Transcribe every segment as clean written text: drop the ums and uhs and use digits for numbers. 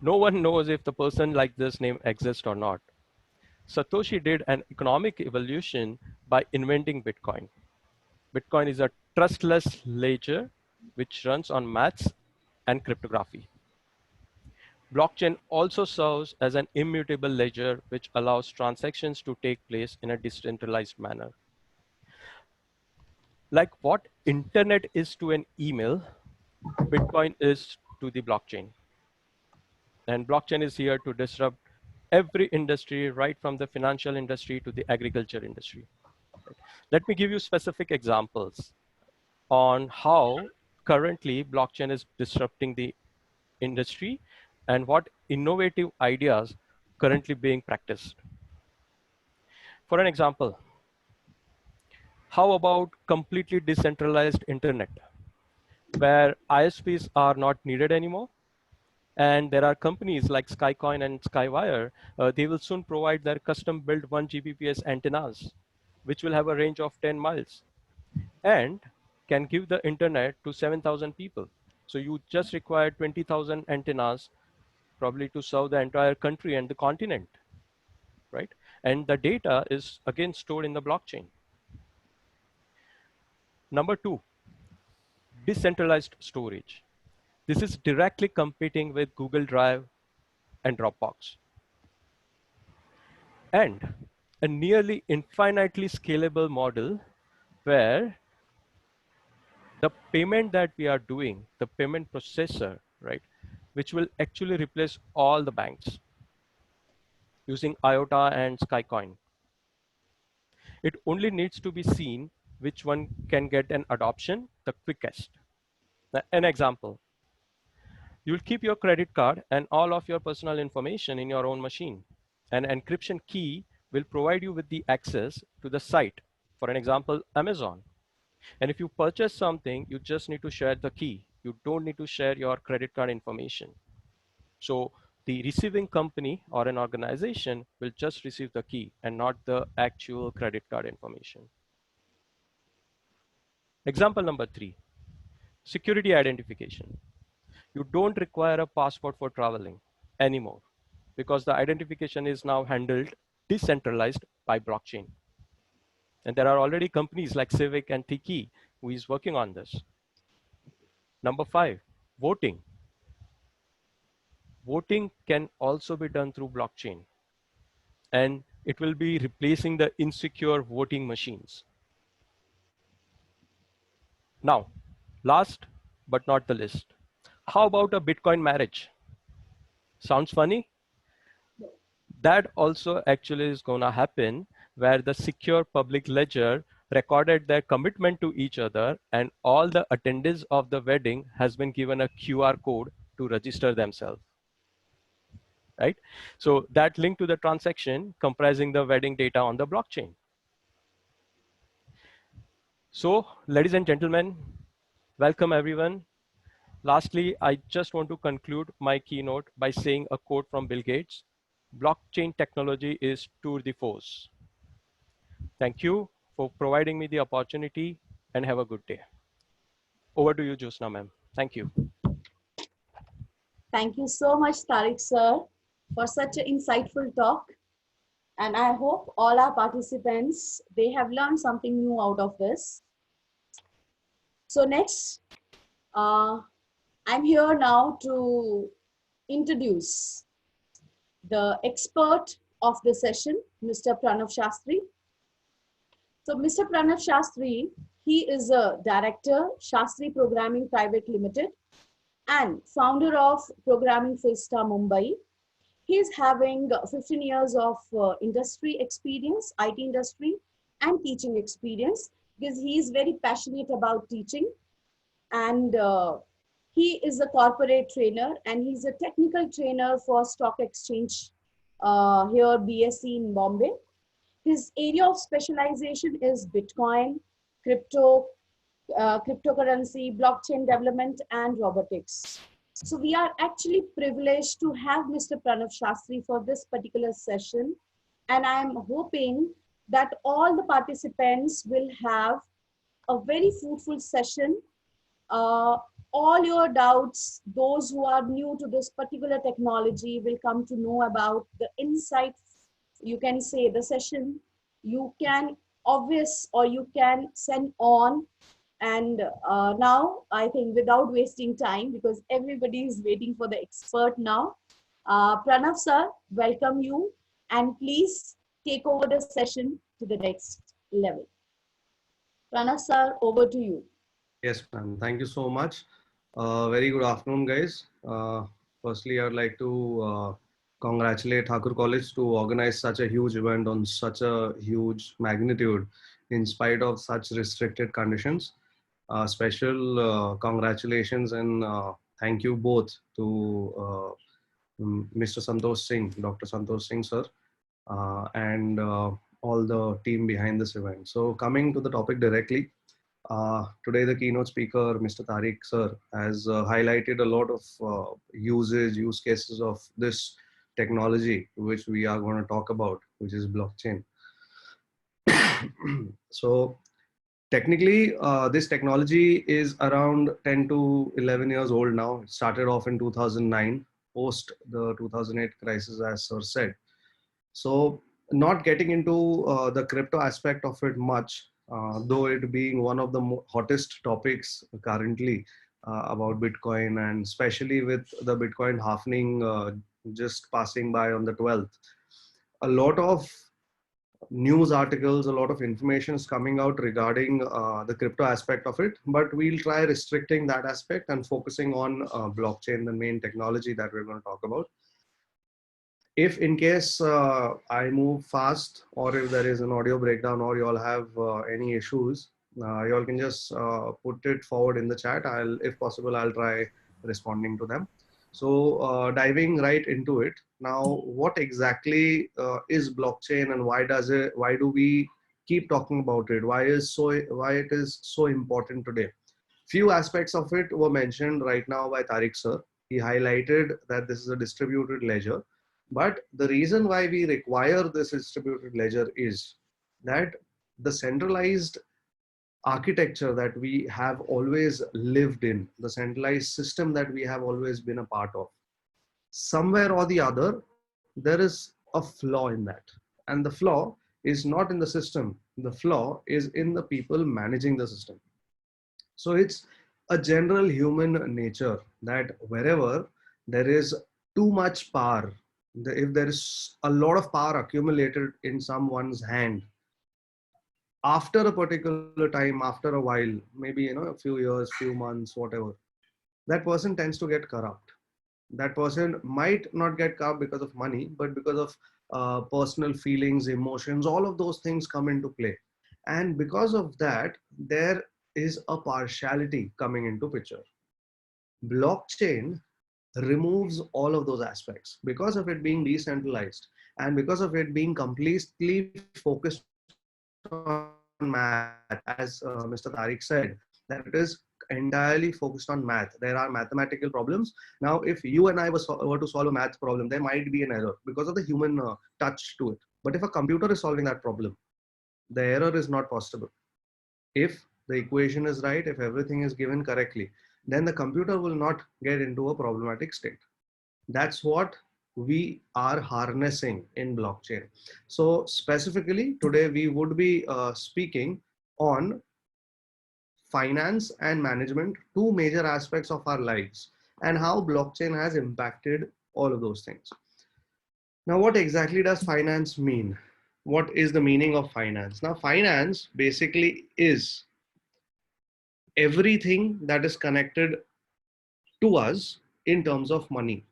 No one knows if the person like this name exists or not. Satoshi did an economic evolution by inventing Bitcoin. Bitcoin is a trustless ledger which runs on maths and cryptography. Blockchain also serves as an immutable ledger which allows transactions to take place in a decentralized manner. Like what internet is to an email, Bitcoin is to the blockchain. And blockchain is here to disrupt every industry, right from the financial industry to the agriculture industry. Right? Let me give you specific examples on how currently blockchain is disrupting the industry and what innovative ideas currently being practiced. For an example, how about completely decentralized internet where ISPs are not needed anymore? And there are companies like Skycoin and Skywire, they will soon provide their custom built 1 Gbps antennas, which will have a range of 10 miles and can give the internet to 7,000 people. So you just require 20,000 antennas probably to serve the entire country and the continent, right? And the data is again stored in the blockchain. Number two, decentralized storage. This is directly competing with Google Drive and Dropbox. And a nearly infinitely scalable model where the payment that we are doing, the payment processor, right, which will actually replace all the banks using IOTA and Skycoin. It only needs to be seen which one can get an adoption the quickest. An example, you'll keep your credit card and all of your personal information in your own machine. An encryption key will provide you with the access to the site. For an example, Amazon. And if you purchase something, you just need to share the key. You don't need to share your credit card information. So the receiving company or an organization will just receive the key and not the actual credit card information. Example number three, security identification. You don't require a passport for traveling anymore because the identification is now handled decentralized by blockchain. And there are already companies like Civic and Tiki who is working on this. Number five, voting. Voting can also be done through blockchain, and it will be replacing the insecure voting machines. Now, last but not the least, how about a Bitcoin marriage? Sounds funny? That also actually is going to happen where the secure public ledger recorded their commitment to each other and all the attendees of the wedding has been given a QR code to register themselves, right? So that link to the transaction comprising the wedding data on the blockchain. So ladies and gentlemen, welcome everyone. Lastly, I just want to conclude my keynote by saying a quote from Bill Gates: blockchain technology is tour de force. Thank you for providing me the opportunity and have a good day. Over to you, Josna ma'am. Thank you. Thank you so much, Tariq sir, for such an insightful talk. And I hope all our participants, they have learned something new out of this. So next, uh, I'm here now to introduce the expert of the session, Mr. Pranav Shastri. So Mr. Pranav Shastri, he is a director, Shastri Programming Private Limited, and founder of Programming Fista Mumbai. He's having 15 years of industry experience, IT industry, and teaching experience because he is very passionate about teaching. And he is a corporate trainer and he's a technical trainer for stock exchange here, BSE in Bombay. His area of specialization is Bitcoin, crypto, cryptocurrency, blockchain development, and robotics. So we are actually privileged to have Mr. Pranav Shastri for this particular session. And I'm hoping that all the participants will have a very fruitful session all your doubts, those who are new to this particular technology will come to know about the insights. You can say the session, you can obvious or you can send on. And now I think without wasting time, because everybody is waiting for the expert now, Pranav sir, welcome you, and please take over the session to the next level. Pranav sir, over to you. Yes, ma'am. Thank you so much. Very good afternoon, guys. Firstly, I'd like to congratulate Thakur College to organize such a huge event on such a huge magnitude in spite of such restricted conditions. Special congratulations and thank you both to Mr. Santosh Singh, Dr. Santosh Singh, sir, and all the team behind this event. So coming to the topic directly, today the keynote speaker, Mr. Tariq sir, has highlighted a lot of use cases of this technology, which we are going to talk about, which is blockchain. So technically, this technology is around 10 to 11 years old now. It started off in 2009, post the 2008 crisis, as sir said. So not getting into the crypto aspect of it much, though it being one of the hottest topics currently about Bitcoin, and especially with the Bitcoin halving just passing by on the 12th. A lot of news articles, a lot of information is coming out regarding the crypto aspect of it, but we'll try restricting that aspect and focusing on blockchain, the main technology that we're going to talk about. If in case I move fast, or if there is an audio breakdown, or you all have any issues, you all can just put it forward in the chat. If possible, I'll try responding to them. So diving right into it now, what exactly is blockchain, and why do we keep talking about it? Why it is so important today? Few aspects of it were mentioned right now by Tariq sir. He highlighted that this is a distributed ledger. But the reason why we require this distributed ledger is that the centralized architecture that we have always lived in, the centralized system that we have always been a part of, somewhere or the other, there is a flaw in that. And the flaw is not in the system. The flaw is in the people managing the system. So it's a general human nature that wherever there is too much power, if there is a lot of power accumulated in someone's hand, after a particular time, after a while, maybe a few years, few months, whatever, that person tends to get corrupt. That person might not get corrupt because of money, but because of personal feelings, emotions, all of those things come into play. And because of that, there is a partiality coming into picture. Blockchain removes all of those aspects because of it being decentralized, and because of it being completely focused on math, as Mr. Tariq said, that it is entirely focused on math. There are mathematical problems. Now, if you and I were to solve a math problem, there might be an error because of the human touch to it. But if a computer is solving that problem, the error is not possible. If the equation is right, if everything is given correctly, then the computer will not get into a problematic state. That's what we are harnessing in blockchain. So specifically today we would be speaking on finance and management, two major aspects of our lives, and how blockchain has impacted all of those things. Now, what exactly does finance mean? What is the meaning of finance? Now, finance basically is everything that is connected to us in terms of money.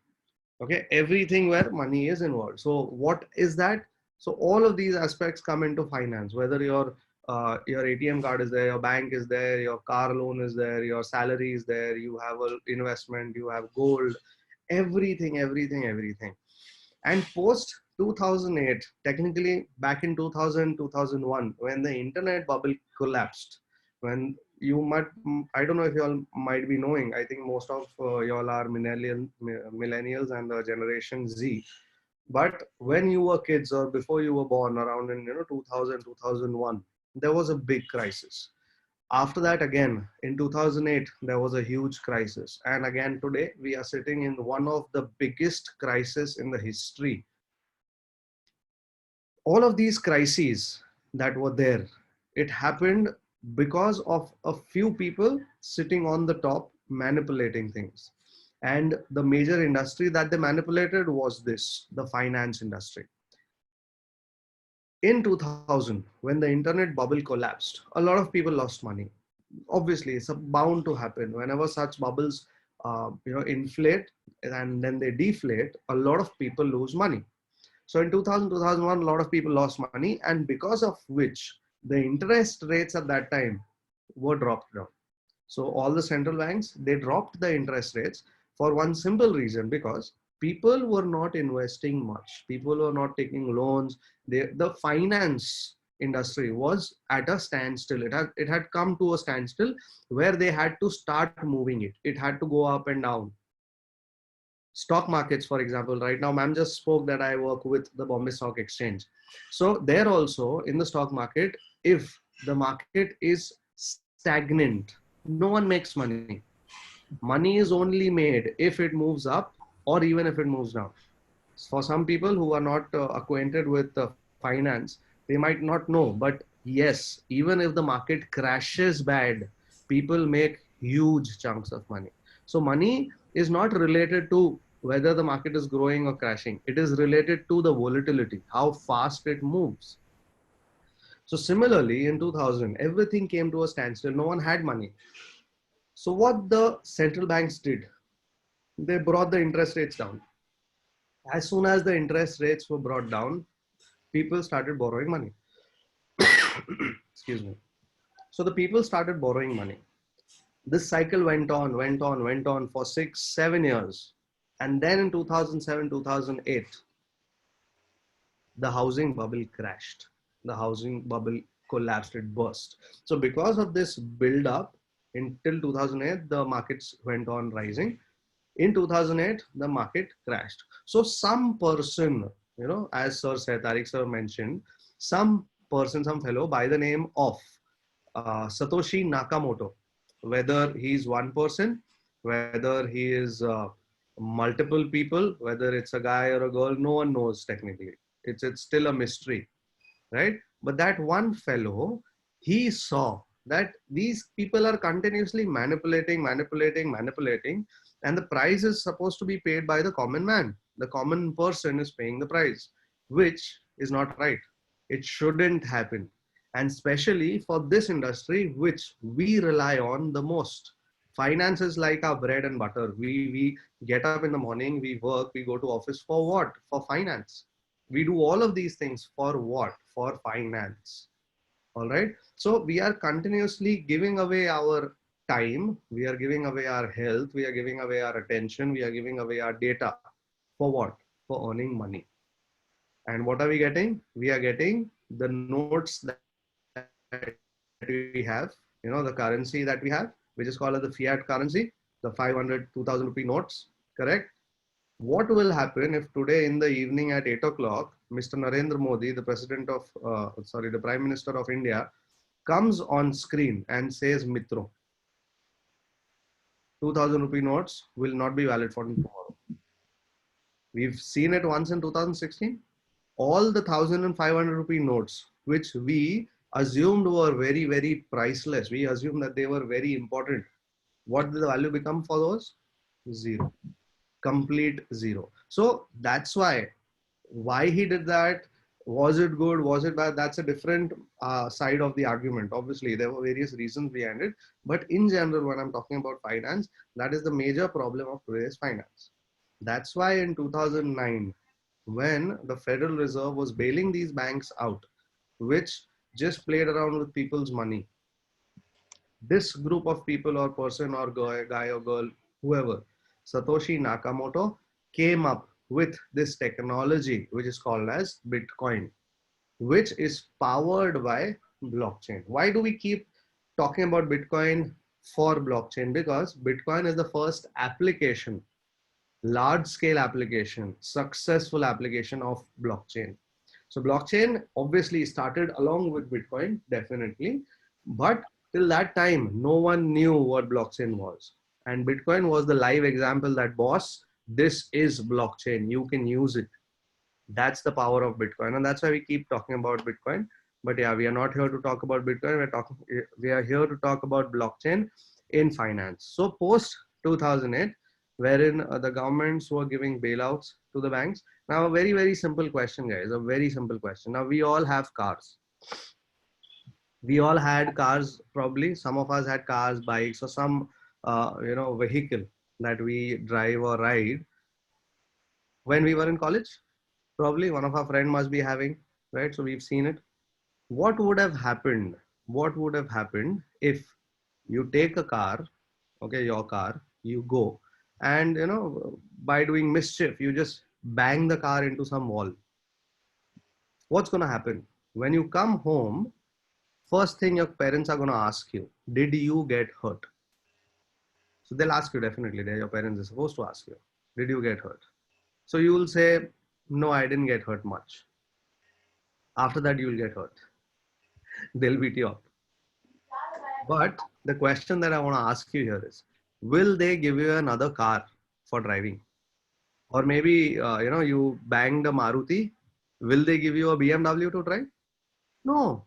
Okay, everything where money is involved. So what is that? So all of these aspects come into finance, whether your ATM card is there, your bank is there, your car loan is there, your salary is there, you have an investment, you have gold, everything. And post 2008, technically back in 2000, 2001, when the internet bubble collapsed, when you might, I don't know if you all might be knowing, I think most of y'all are millennials and the generation Z. But when you were kids or before you were born, around in 2000, 2001, there was a big crisis. After that, again, in 2008, there was a huge crisis. And again, today, we are sitting in one of the biggest crises in the history. All of these crises that were there, it happened because of a few people sitting on the top manipulating things. And the major industry that they manipulated was this, the finance industry. In 2000, when the internet bubble collapsed, a lot of people lost money. Obviously, it's bound to happen whenever such bubbles inflate and then they deflate. A lot of people lose money. So in 2000, 2001, a lot of people lost money, and because of which the interest rates at that time were dropped down. So all the central banks, they dropped the interest rates for one simple reason, because people were not investing much. People were not taking loans. The finance industry was at a standstill. It had come to a standstill where they had to start moving it. It had to go up and down. Stock markets, for example, right now, ma'am just spoke that I work with the Bombay Stock Exchange. So there also in the stock market, if the market is stagnant, no one makes money. Money is only made if it moves up or even if it moves down. For some people who are not acquainted with finance, they might not know, but yes, even if the market crashes bad, people make huge chunks of money. So money is not related to whether the market is growing or crashing. It is related to the volatility, how fast it moves. So similarly, in 2000, everything came to a standstill. No one had money. So what the central banks did, they brought the interest rates down. As soon as the interest rates were brought down, people started borrowing money. Excuse me. So the people started borrowing money. This cycle went on for 6-7 years. And then in 2007, 2008, the housing bubble crashed. The housing bubble collapsed, it burst. So because of this build up, until 2008, the markets went on rising. In 2008, the market crashed. So some person, as Sir said, Tariq Sir mentioned, some person, some fellow by the name of Satoshi Nakamoto, whether he's one person, whether he is multiple people, whether it's a guy or a girl, no one knows technically. It's still a mystery, right? But that one fellow, he saw that these people are continuously manipulating, and the price is supposed to be paid by the common man. The common person is paying the price, which is not right. It shouldn't happen. And especially for this industry, which we rely on the most. Finance is like our bread and butter. We get up in the morning, we work, we go to office for what? For finance. We do all of these things for what? For finance. All right. So we are continuously giving away our time. We are giving away our health. We are giving away our attention. We are giving away our data. For what? For earning money. And what are we getting? We are getting the notes that we have, the currency that we have, which is called as the fiat currency, the 500, 2000 rupee notes, correct? What will happen if today in the evening at 8 o'clock, Mr. Narendra Modi, the the Prime Minister of India, comes on screen and says, Mitro, 2000 rupee notes will not be valid for tomorrow. We've seen it once in 2016. All the 1500 rupee notes, which we assumed were very, very priceless. We assumed that they were very important. What did the value become for those? Zero. Complete zero. So that's why he did that. Was it good? Was it bad? That's a different side of the argument. Obviously, there were various reasons behind it. But in general, when I'm talking about finance, that is the major problem of today's finance. That's why in 2009, when the Federal Reserve was bailing these banks out, which just played around with people's money, this group of people or person or guy or girl, whoever, Satoshi Nakamoto, came up with this technology, which is called as Bitcoin, which is powered by blockchain. Why do we keep talking about Bitcoin for blockchain? Because Bitcoin is the first application, large scale application, successful application of blockchain. So blockchain obviously started along with Bitcoin, definitely, but Till that time, no one knew what blockchain was. And Bitcoin was the live example that, boss, this is blockchain. You can use it. That's the power of Bitcoin. And that's why we keep talking about Bitcoin. But yeah, we are not here to talk about Bitcoin. We are here to talk about blockchain in finance. So post 2008, wherein the governments were giving bailouts to the banks. Now, a very, very simple question, guys, a very simple question. Now, we all have cars. We all had cars, probably. Some of us had cars, bikes, or some, vehicle that we drive or ride when we were in college. Probably one of our friend must be having, right? So we've seen it. What would have happened? What would have happened if you take a car, okay, your car, you go, and by doing mischief, you just bang the car into some wall. What's going to happen? When you come home, first thing your parents are going to ask you, did you get hurt? So they'll ask you, definitely. Your parents are supposed to ask you, did you get hurt? So you will say, no, I didn't get hurt much. After that, you will get hurt. They'll beat you up. But the question that I want to ask you here is, will they give you another car for driving? Or maybe, you banged a Maruti. Will they give you a BMW to drive? No.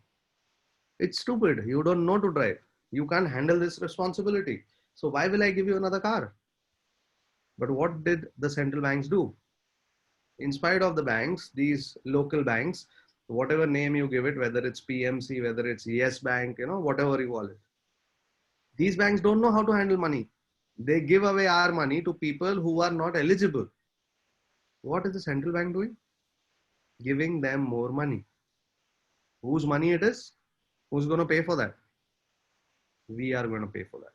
It's stupid. You don't know to drive. You can't handle this responsibility. So why will I give you another car? But what did the central banks do? In spite of the banks, these local banks, whatever name you give it, whether it's PMC, whether it's Yes Bank, whatever you call it, these banks don't know how to handle money. They give away our money to people who are not eligible. What is the central bank doing? Giving them more money. Whose money it is? Who's going to pay for that? We are going to pay for that.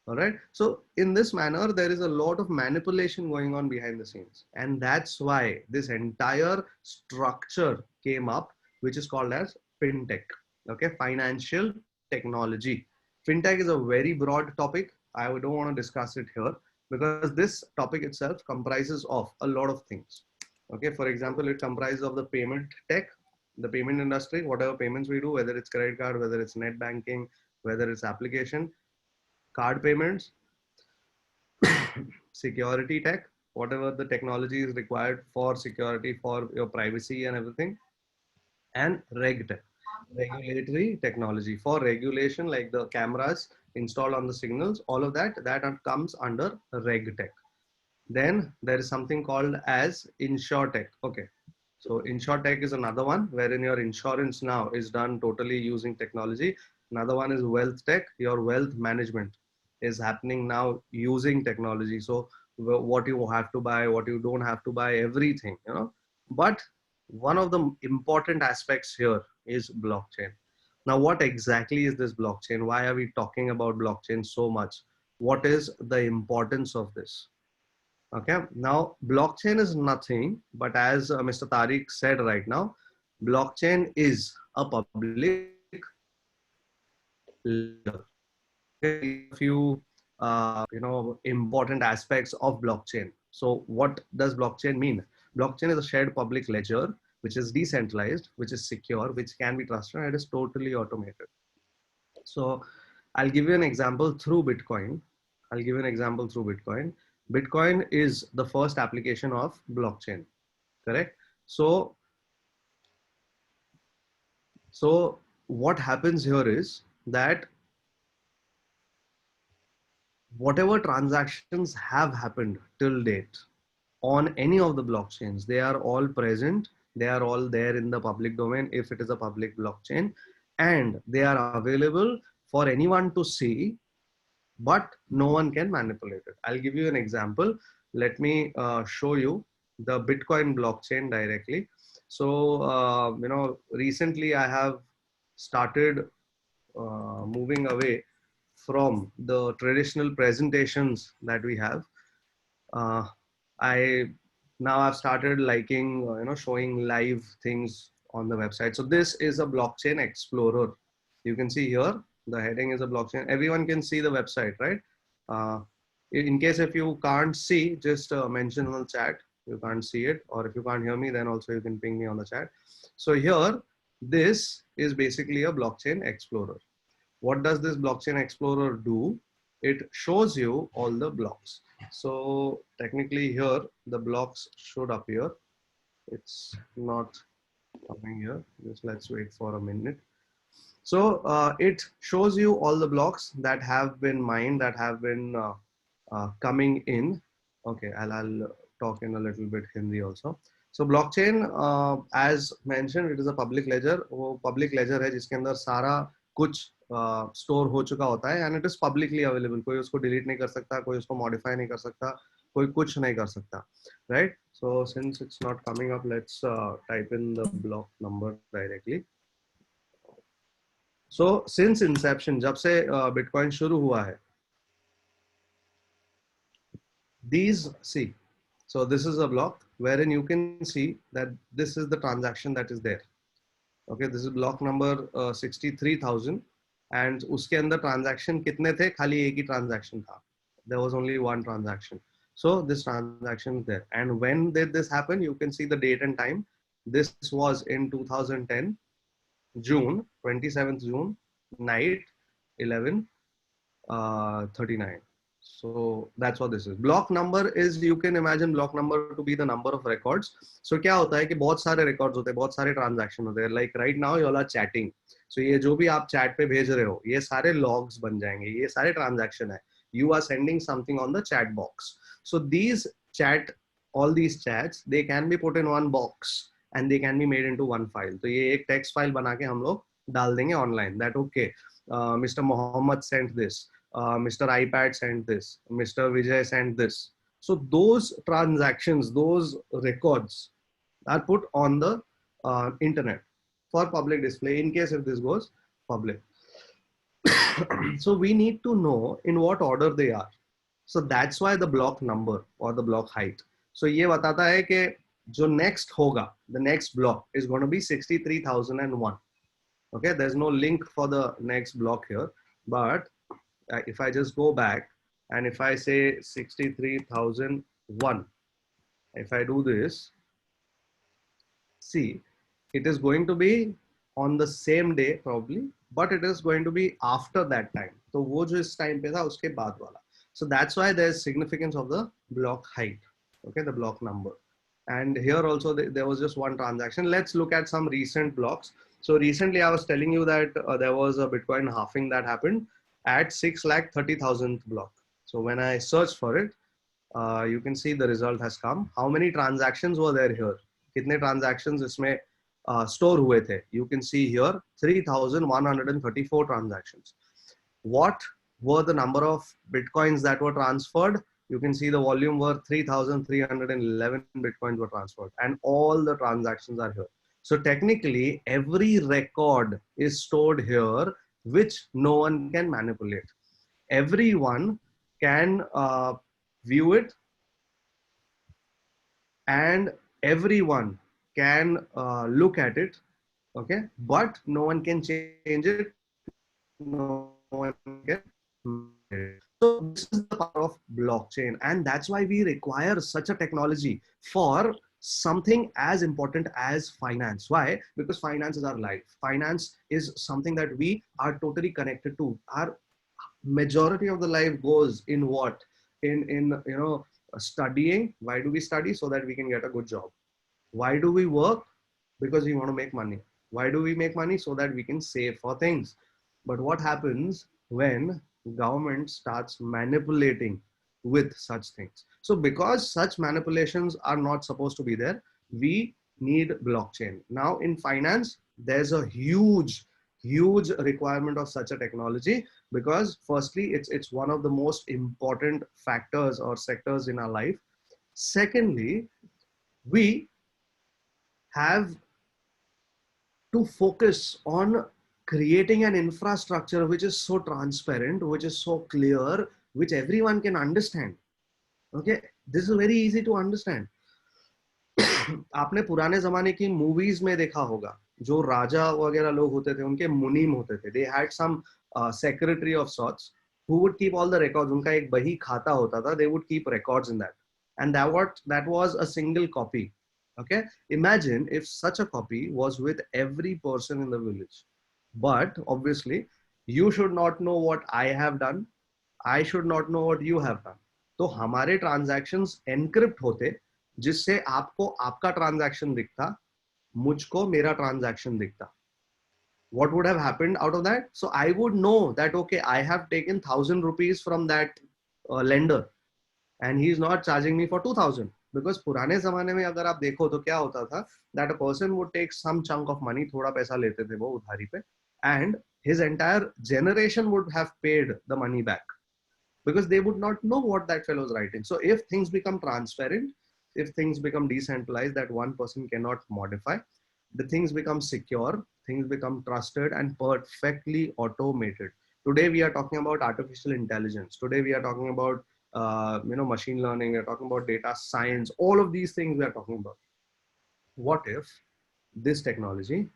All right. So in this manner, there is a lot of manipulation going on behind the scenes. And that's why this entire structure came up, which is called as FinTech. Okay. Financial technology. FinTech is a very broad topic. I don't want to discuss it here because this topic itself comprises of a lot of things. Okay. For example, it comprises of the payment tech, the payment industry, whatever payments we do, whether it's credit card, whether it's net banking, whether it's application, card payments, security tech, whatever the technology is required for security, for your privacy and everything, and reg tech, regulatory technology for regulation, like the cameras installed on the signals, all of that comes under reg tech. Then there is something called as insurtech. Okay, so insurtech is another one wherein your insurance now is done totally using technology. Another one is wealth tech. Your wealth management is happening now using technology. So what you have to buy, what you don't have to buy, everything, But one of the important aspects here is blockchain. Now, what exactly is this blockchain? Why are we talking about blockchain so much? What is the importance of this? Okay, now blockchain is nothing but, as Mr. Tariq said right now, blockchain is a public ledger. A few important aspects of blockchain. So what does blockchain mean? Blockchain is a shared public ledger which is decentralized, which is secure, which can be trusted, and it is totally automated. So I'll give you an example through Bitcoin. Bitcoin is the first application of blockchain, correct? So what happens here is that whatever transactions have happened till date on any of the blockchains, they are all present. They are all there in the public domain if it is a public blockchain, and they are available for anyone to see, but no one can manipulate it. I'll give you an example. Let me show you the Bitcoin blockchain directly. So, recently I have started moving away from the traditional presentations that we have. I've started liking, showing live things on the website. So this is a blockchain explorer. You can see here, the heading is a blockchain. Everyone can see the website, right? In case if you can't see, just mention on the chat. You can't see it, or if you can't hear me, then also you can ping me on the chat. So here, this is basically a blockchain explorer. What does this blockchain explorer do? It shows you all the blocks. So technically here, the blocks should appear. It's not coming here. Just let's wait for a minute. So it shows you all the blocks that have been mined, that have been coming in. Okay, I'll talk in a little bit Hindi also. So blockchain, as mentioned, it is a public ledger. वो public ledger है जिसके अंदर सारा कुछ store हो चुका होता है, and it is publicly available. कोई उसको delete नहीं कर सकता, कोई उसको modify नहीं कर सकता, कोई कुछ नहीं कर सकता, right? So since it's not coming up, let's type in the block number directly. So since inception, जब से Bitcoin शुरू हुआ है, these see, so this is a block wherein you can see that this is the transaction that is there. Okay, this is block number 63,000, and उसके अंदर transaction कितने थे? खाली एक ही transaction था. There was only one transaction. So this transaction is there. And when did this happen? You can see the date and time. This was in 2010, June, 27th June, night 11:39. So that's what this is. Block number is, you can imagine block number to be the number of records. So क्या होता है कि बहुत सारे records होते हैं, बहुत सारे transaction होते हैं. Like right now you all are chatting. So ये जो भी आप chat पे भेज रहे हो, ये सारे logs बन जाएंगे, ये सारे transaction है. You are sending something on the chat box. So these chat, all these chats, they can be put in one box and they can be made into one file. तो ये एक text file बना के हम लोग डाल देंगे online. That okay, Mr. Mohammed sent this. Mr. iPad sent this, Mr. Vijay sent this. So those transactions, those records are put on the internet for public display in case if this goes public. So we need to know in what order they are. So that's why the block number or the block height. So ये बताता है कि जो next होगा, the next block is going to be 63,001. Okay, there's no link for the next block here, but if I just go back and if I say 63,001, if I do this, see, it is going to be on the same day probably, but it is going to be after that time. So wo jo is time pe tha uske baad wala. So that's why there's significance of the block height. Okay, the block number. And here also there was just one transaction. Let's look at some recent blocks. So recently I was telling you that there was a Bitcoin halving that happened at 6,30,000th block. So when I search for it, you can see the result has come. How many transactions were there here? Kitne transactions isme store हुए थे? You can see here 3,134 transactions. What were the number of Bitcoins that were transferred? You can see the volume were 3,311 Bitcoins were transferred, and all the transactions are here. So technically every record is stored here, which no one can manipulate. Everyone can view it, and everyone can look at it, okay, but no one can change it, no one can. So this is the power of blockchain, and that's why we require such a technology for something as important as finance. Why? Because finance is our life. Finance is something that we are totally connected to. Our majority of the life goes in what? In studying. Why do we study? So that we can get a good job. Why do we work? Because we want to make money. Why do we make money? So that we can save for things. But what happens when government starts manipulating with such things? So because such manipulations are not supposed to be there, we need blockchain. Now in finance, there's a huge requirement of such a technology, because firstly, it's one of the most important factors or sectors in our life. Secondly, we have to focus on creating an infrastructure which is so transparent, which is so clear, which everyone can understand. Okay, this is very easy to understand. आपने पुराने जमाने की movies में देखा होगा, जो राजा वगैरह लोग होते थे, उनके मुनीम होते थे. They had some secretary of sorts who would keep all the records. उनका एक बही खाता होता था. They would keep records in that, and that was a single copy. Okay, imagine if such a copy was with every person in the village. But obviously You should not know what I have done. I should not know what you have done. तो हमारे transactions encrypt होते, जिससे आपको आपका transaction दिखता, मुझको मेरा transaction दिखता. What would have happened out of that? So I would know that, okay, I have taken 1,000 rupees from that lender and he is not charging me for 2,000. Because पुराने जमाने में अगर आप देखो तो क्या होता था, that a person would take some chunk of money, थोड़ा पैसा लेते थे वो उधारी पे, and his entire generation would have paid the money back because they would not know what that fellow is writing. So if things become transparent, if things become decentralized that one person cannot modify, the things become secure, things become trusted and perfectly automated. Today we are talking about artificial intelligence. Today we are talking about machine learning. We are talking about data science. All of these things we are talking about. What if this technology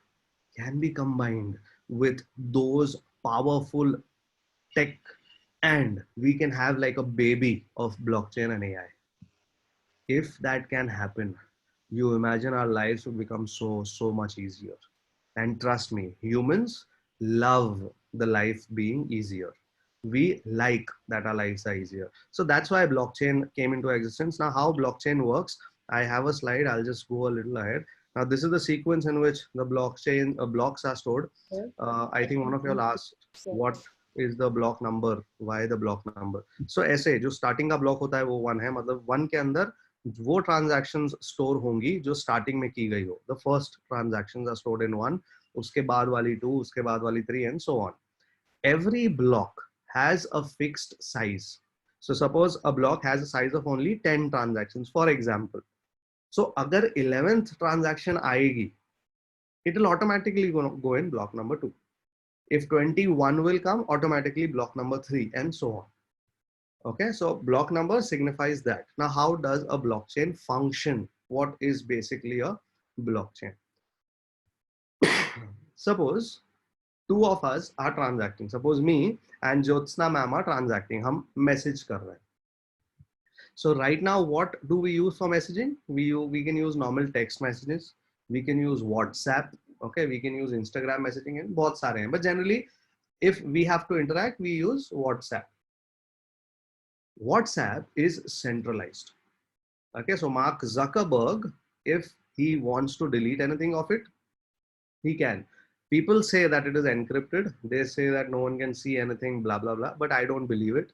can be combined with those powerful tech, and we can have like a baby of blockchain and AI? If that can happen, you imagine our lives would become so much easier. And trust me, humans love the life being easier. We like that our lives are easier. So that's why blockchain came into existence. Now, how blockchain works, I have a slide. I'll just go a little ahead. Now, this is the sequence in which the blockchain blocks are stored. I think one of you all asked what is the block number, why the block number. So ऐसे जो starting का block होता है वो 1 है, मतलब 1 के अंदर वो transactions store होंगी जो starting में की गई हो. The first transactions are stored in 1, उसके बाद वाली 2, उसके बाद वाली 3 and so on. Every block has a fixed size. So suppose a block has a size of only 10 transactions, for example. So अगर 11th transaction आएगी, it will automatically go in block number 2. If 21 will come, automatically block number 3 and so on. Okay, so block number signifies that. Now, how does a blockchain function? What is basically a blockchain? Suppose two of us are transacting. Suppose me and Jyotsna ma'am are transacting. हम message कर रहे हैं. So right now, what do we use for messaging? We can use normal text messages. We can use WhatsApp. Okay, we can use Instagram messaging and बहुत सारे हैं. But generally, if we have to interact, we use WhatsApp. WhatsApp is centralized. Okay, so Mark Zuckerberg, if he wants to delete anything of it, he can. People say that it is encrypted. They say that no one can see anything, blah, blah, blah. But I don't believe it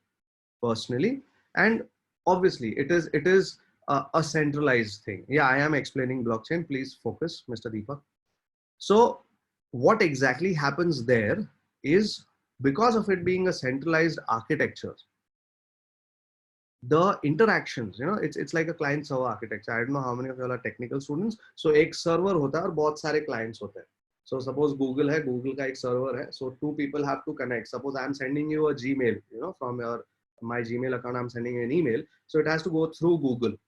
personally. And obviously, it is a centralized thing. Yeah, I am explaining blockchain. Please focus, Mr. Deepak. So what exactly happens there is, because of it being a centralized architecture, the interactions, it's like a client server architecture. I don't know how many of you are technical students. So एक server होता है और बहुत सारे clients होते हैं. So suppose Google है, Google का एक server है. So two people have to connect. Suppose I'm sending you a Gmail, from my Gmail account, I'm sending you an email. So it has to go through Google.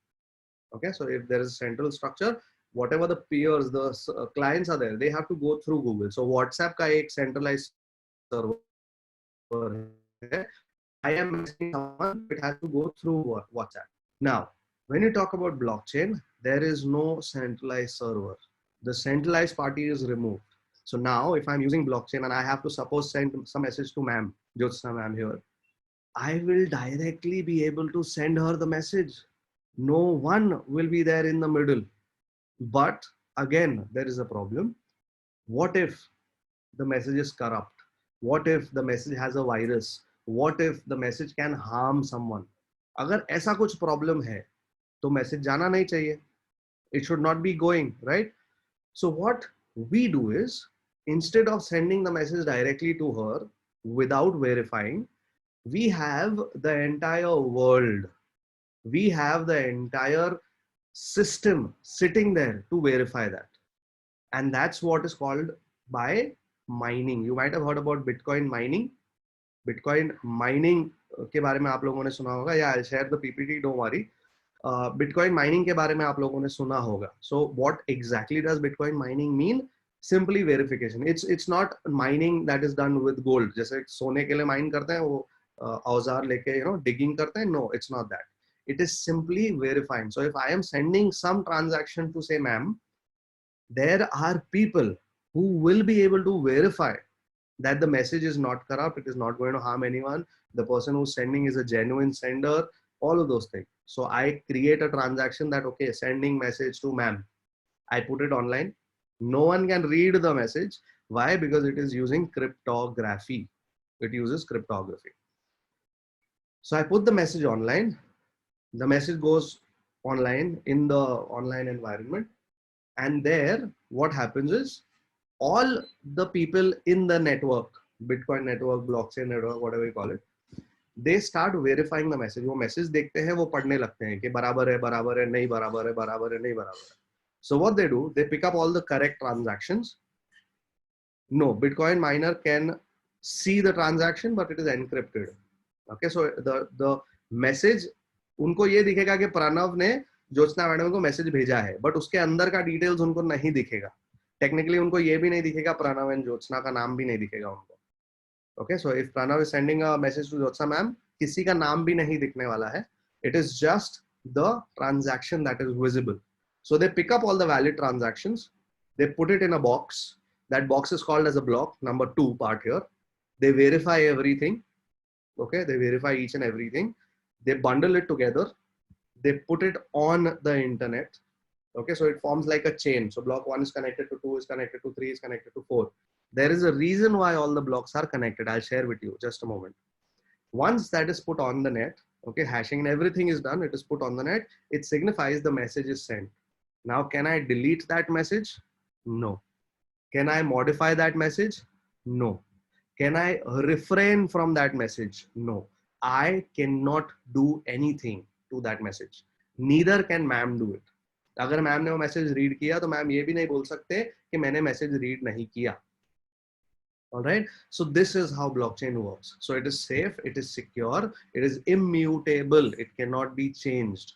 Okay, so if there is a central structure, whatever the peers, the clients are there, they have to go through Google. So WhatsApp का एक centralized server है. I am messaging someone, it has to go through WhatsApp. Now, when you talk about blockchain, there is no centralized server. The centralized party is removed. So now, if I'm using blockchain and I have to suppose send some message to ma'am, Jyotsna ma'am here, I will directly be able to send her the message. No one will be there in the middle. But again, there is a problem. What if the message is corrupt? What if the message has a virus? What if the message can harm someone? अगर ऐसा कुछ problem है, तो message जाना नहीं चाहिए. It should not be going, right? So what we do is, instead of sending the message directly to her without verifying, we have the entire world. We have the entire system sitting there to verify that. And that's what is called by mining. You might have heard about Bitcoin mining. Bitcoin mining के बारे में आप लोगों ने सुना होगा. Yeah, I'll share the PPT, don't worry. Bitcoin mining के बारे में आप लोगों ने सुना होगा. So what exactly does Bitcoin mining mean? Simply verification. It's not mining that is done with gold. जैसे सोने के लिए mine करते हैं वो औजार लेके digging करते हैं. No, it's not that. It is simply verifying. So if I am sending some transaction to say ma'am, there are people who will be able to verify that the message is not corrupt, it is not going to harm anyone, the person who's sending is a genuine sender, all of those things. So I create a transaction that, okay, sending message to ma'am. I put it online. No one can read the message. Why? Because it is using cryptography. It uses cryptography. So I put the message online. The message goes online in the online environment. And there, what happens is all the people in the network, Bitcoin network, blockchain network, whatever you call it, they start verifying the message. वो message देखते हैं, वो पढ़ने लगते हैं कि बराबर है, नहीं बराबर है, बराबर है, नहीं बराबर है. So what they do, they pick up all the correct transactions. No, Bitcoin miner can see the transaction, but it is encrypted. Okay, so the message उनको ये दिखेगा कि प्रणव ने ज्योत्सना मैडम को मैसेज भेजा है, बट उसके अंदर का डिटेल्स उनको नहीं दिखेगा. टेक्निकली उनको ये भी नहीं दिखेगा, प्रणव एंड ज्योत्सना का नाम भी नहीं दिखेगा उनको. Okay, so if Pranav is sending a message to Jyotsna ma'am, किसी का नाम भी नहीं दिखने वाला है. It is just the transaction that is visible. So they pick up all the valid transactions, they put it in a box. That box is called as a block, number 2 part here. They verify everything. Okay, they verify each and everything. They bundle it together. They put it on the internet. Okay, so it forms like a chain. So block 1 is connected to 2, is connected to 3, is connected to 4. There is a reason why all the blocks are connected. I'll share with you just a moment. Once that is put on the net, okay, hashing and everything is done, it is put on the net, it signifies the message is sent. Now, can I delete that message? No. Can I modify that message? No. Can I refrain from that message? No. I cannot do anything to that message. Neither can ma'am do it. अगर ma'am ने वो message read किया तो ma'am ये भी नहीं बोल सकते कि मैंने मैसेज रीड नहीं किया. All right, so this is how blockchain works. So it is safe, it is secure, it is immutable, it cannot be changed,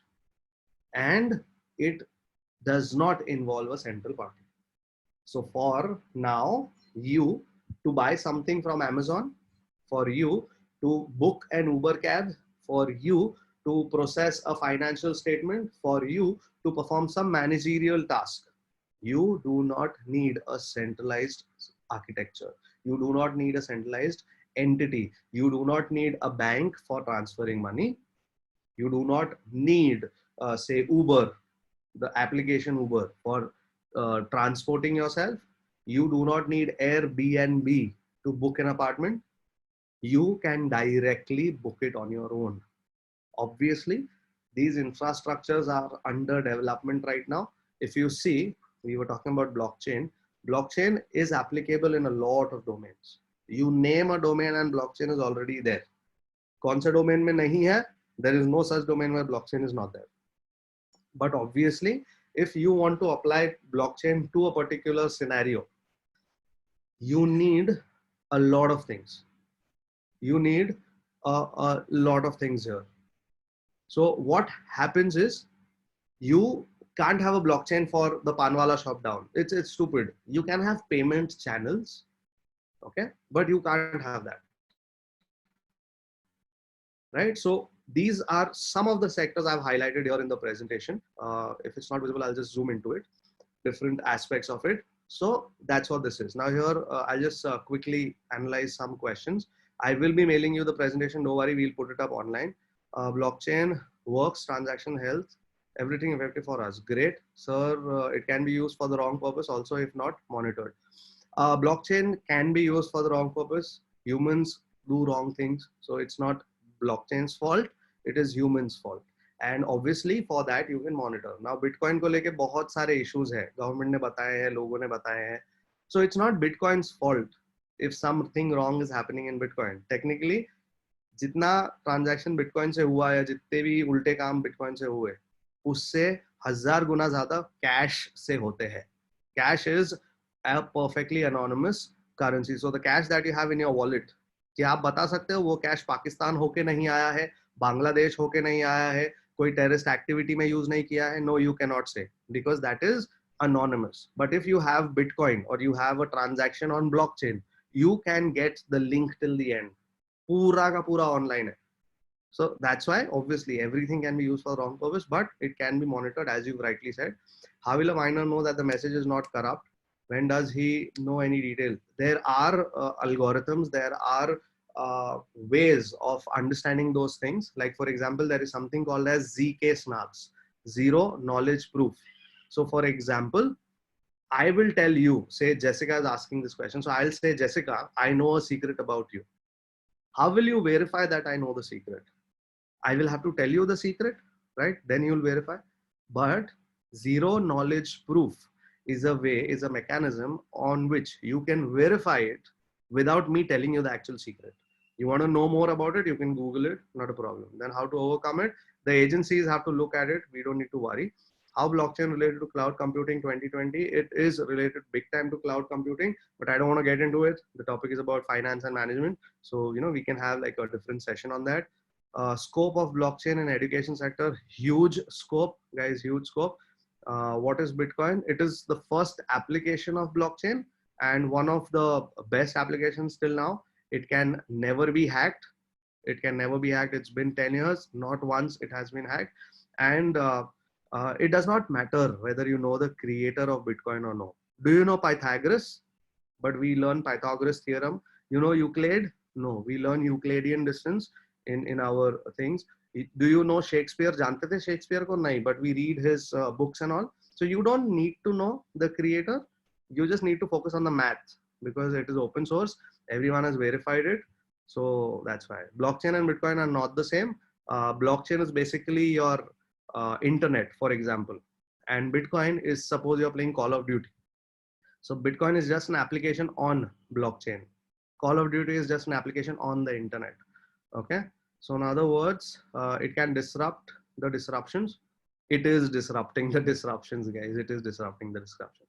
and it does not involve a central party. So for now, you to buy something from Amazon, for you to book an Uber cab, for you to process a financial statement, for you to perform some managerial task, you do not need a centralized architecture. You do not need a centralized entity. You do not need a bank for transferring money. You do not need, say, Uber, the application Uber for transporting yourself. You do not need Airbnb to book an apartment. You can directly book it on your own. Obviously, these infrastructures are under development right now. If you see, we were talking about blockchain. Blockchain is applicable in a lot of domains. You name a domain and blockchain is already there. कौन सा domain में नहीं है? There is no such domain where blockchain is not there. But obviously, if you want to apply blockchain to a particular scenario, you need a lot of things. You need a lot of things here. So what happens is, you can't have a blockchain for the Panwala shop down. It's stupid. You can have payment channels, okay, but you can't have that, right? So these are some of the sectors I've highlighted here in the presentation. If it's not visible, I'll just zoom into it, different aspects of it. So that's what this is. Now here, I'll just quickly analyze some questions. I will be mailing you the presentation. Don't worry, we'll put it up online. Blockchain works, transaction health, everything effective for us. Great, sir. It can be used for the wrong purpose also, if not monitored. Blockchain can be used for the wrong purpose. Humans do wrong things. So it's not blockchain's fault. It is humans' fault. And obviously for that you can monitor. Now Bitcoin को लेके बहुत सारे issues है. Government ने बताए हैं, लोगों ने बताए हैं. So it's not Bitcoin's fault if something wrong is happening in Bitcoin. Technically, जितना ट्रांजैक्शन बिटकॉइन से हुआ है, जितने भी उल्टे काम बिटकॉइन से हुए, उससे 1000 गुना ज्यादा कैश से होते हैं. Cash is a perfectly anonymous currency. So the cash that you have in your wallet, क्या आप बता सकते हो वो कैश पाकिस्तान होके नहीं आया है, बांग्लादेश होके नहीं आया है, कोई टेररिस्ट एक्टिविटी में यूज नहीं किया है? नो, यू कैन नॉट से, because that is anonymous. But if you have Bitcoin or you have a transaction on blockchain, you can get the link till the end. पूरा का पूरा online है. So that's why obviously everything can be used for wrong purpose, but it can be monitored as you rightly said. How will a miner know that the message is not corrupt? When does he know any detail? There are algorithms, there are ways of understanding those things. Like for example, there is something called as ZK snaps, zero knowledge proof. So for example, I will tell you, say Jessica is asking this question. So I'll say, Jessica, I know a secret about you. How will you verify that I know the secret? I will have to tell you the secret, right? Then you'll verify. But zero knowledge proof is a way, is a mechanism on which you can verify it without me telling you the actual secret. You want to know more about it, you can Google it, not a problem. Then how to overcome it? The agencies have to look at it. We don't need to worry. How blockchain related to cloud computing 2020? It is related big time to cloud computing, but I don't want to get into it. The topic is about finance and management. So, we can have like a different session on that. Scope of blockchain in education sector, huge scope, guys, huge scope. What is Bitcoin? It is the first application of blockchain and one of the best applications till now. It can never be hacked. It can never be hacked. It's been 10 years, not once it has been hacked. And it does not matter whether you know the creator of Bitcoin or no. Do you know Pythagoras? But we learn Pythagoras theorem. You know Euclid? No, we learn Euclidean distance in our things. Do you know Shakespeare? Jante the Shakespeare ko nahi, but we read his books and all. So you don't need to know the creator. You just need to focus on the math because it is open source. Everyone has verified it. So that's why blockchain and Bitcoin are not the same. Blockchain is basically your internet, for example, and Bitcoin is, suppose you're playing Call of Duty. So Bitcoin is just an application on blockchain. Call of Duty is just an application on the internet. Okay. So in other words, it can disrupt the disruptions. It is disrupting the disruptions, guys. It is disrupting the disruptions.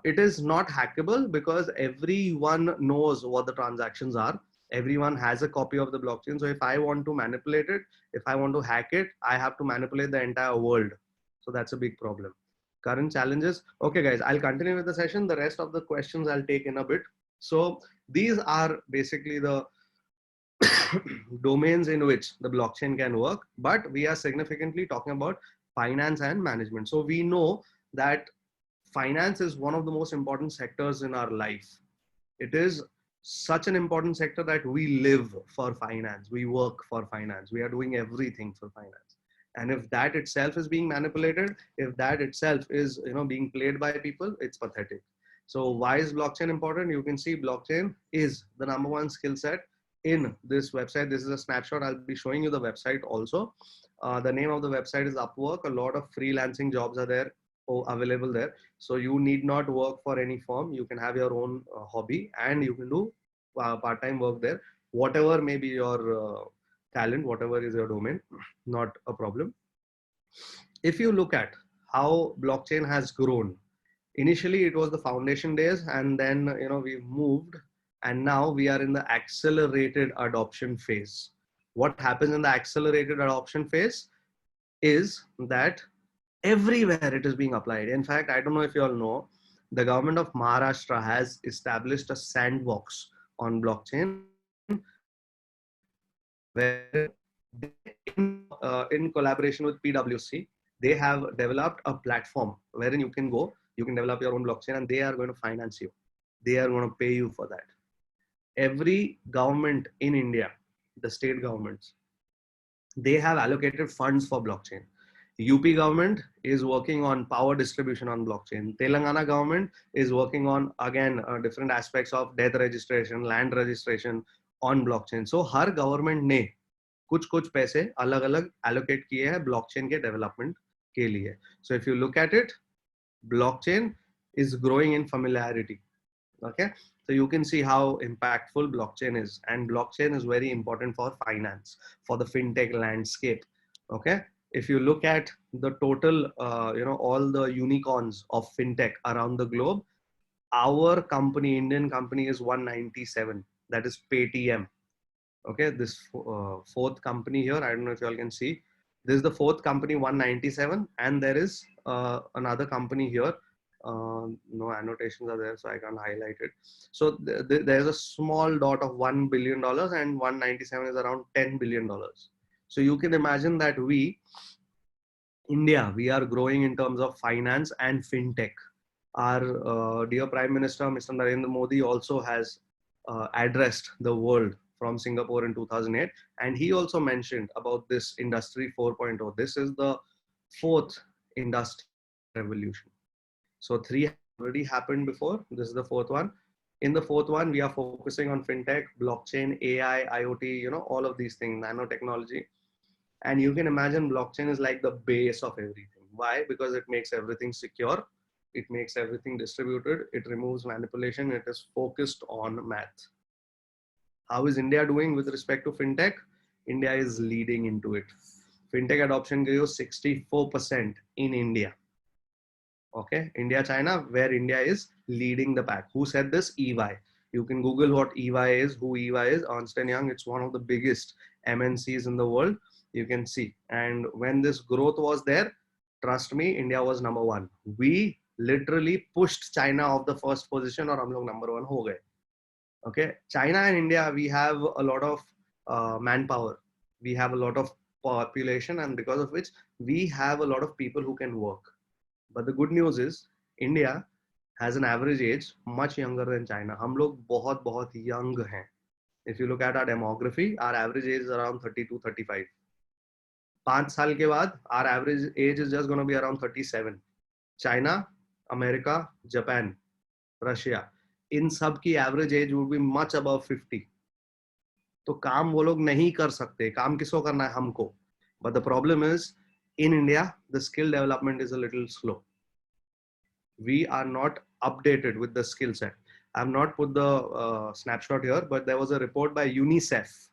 It is not hackable because everyone knows what the transactions are. Everyone has a copy of the blockchain. So if I want to manipulate it, if I want to hack it, I have to manipulate the entire world. So that's a big problem. Current challenges. Okay, guys, I'll continue with the session. The rest of the questions I'll take in a bit. So these are basically the domains in which the blockchain can work, but we are significantly talking about finance and management. So we know that finance is one of the most important sectors in our life. It is such an important sector that we live for finance. We work for finance. We are doing everything for finance. And if that itself is being manipulated, if that itself is being played by people, it's pathetic. So why is blockchain important? You can see blockchain is the #1 skill set in this website. This is a snapshot. I'll be showing you the website also. The name of the website is Upwork. A lot of freelancing jobs are there available there. So you need not work for any firm. You can have your own hobby and you can do part-time work there. Whatever may be your talent, whatever is your domain, not a problem. If you look at how blockchain has grown, initially it was the foundation days, and then we moved, and now we are in the accelerated adoption phase. What happens in the accelerated adoption phase is that everywhere it is being applied. In fact, I don't know if you all know, the government of Maharashtra has established a sandbox on blockchain where in collaboration with PwC, they have developed a platform wherein you can go, you can develop your own blockchain, and they are going to finance you. They are going to pay you for that. Every government in India, the state governments, they have allocated funds for blockchain. UP government is working on power distribution on blockchain. Telangana government is working on, again, different aspects of death registration, land registration on blockchain. So her government ने कुछ पैसे अलग अलग allocate किए हैं blockchain के development के लिए. So if you look at it, blockchain is growing in familiarity. Okay, so you can see how impactful blockchain is, and blockchain is very important for finance, for the fintech landscape. Okay, if you look at the total, all the unicorns of fintech around the globe, our company, Indian company, is 197. That is Paytm. Okay, this fourth company here, I don't know if you all can see. This is the fourth company, 197, and there is another company here. No annotations are there, so I can't highlight it. So there's a small dot of $1 billion, and 197 is around $10 billion. So you can imagine that India, we are growing in terms of finance and fintech. Our dear Prime Minister, Mr. Narendra Modi, also has addressed the world from Singapore in 2008. And he also mentioned about this Industry 4.0. This is the fourth industry revolution. So three already happened before. This is the fourth one. In the fourth one, we are focusing on fintech, blockchain, AI, IoT, all of these things, nanotechnology. And you can imagine blockchain is like the base of everything. Why? Because it makes everything secure. It makes everything distributed. It removes manipulation. It is focused on math. How is India doing with respect to fintech? India is leading into it. Fintech adoption grew 64% in India. Okay, India, China, where India is leading the pack. Who said this? EY. You can Google what EY is, who EY is. Ernst & Young, it's one of the biggest MNCs in the world. You can see. And when this growth was there, trust me, India was number one. We literally pushed China off the first position, or hum log number one ho gaye. Okay, China and India, we have a lot of manpower. We have a lot of population, and because of which we have a lot of people who can work. But the good news is India has an average age much younger than China. हम लोग बहुत young हैं. If you look at our demography, our average age is around 32, 35. 5 साल के बाद our average age is just going to be around 37. China, America, Japan, Russia, इन सब की average age would be much above 50. तो काम वो लोग नहीं कर सकते. काम किसको करना है? हमको. But the problem is, in India, the skill development is a little slow. We are not updated with the skill set. I've not put the snapshot here, but there was a report by UNICEF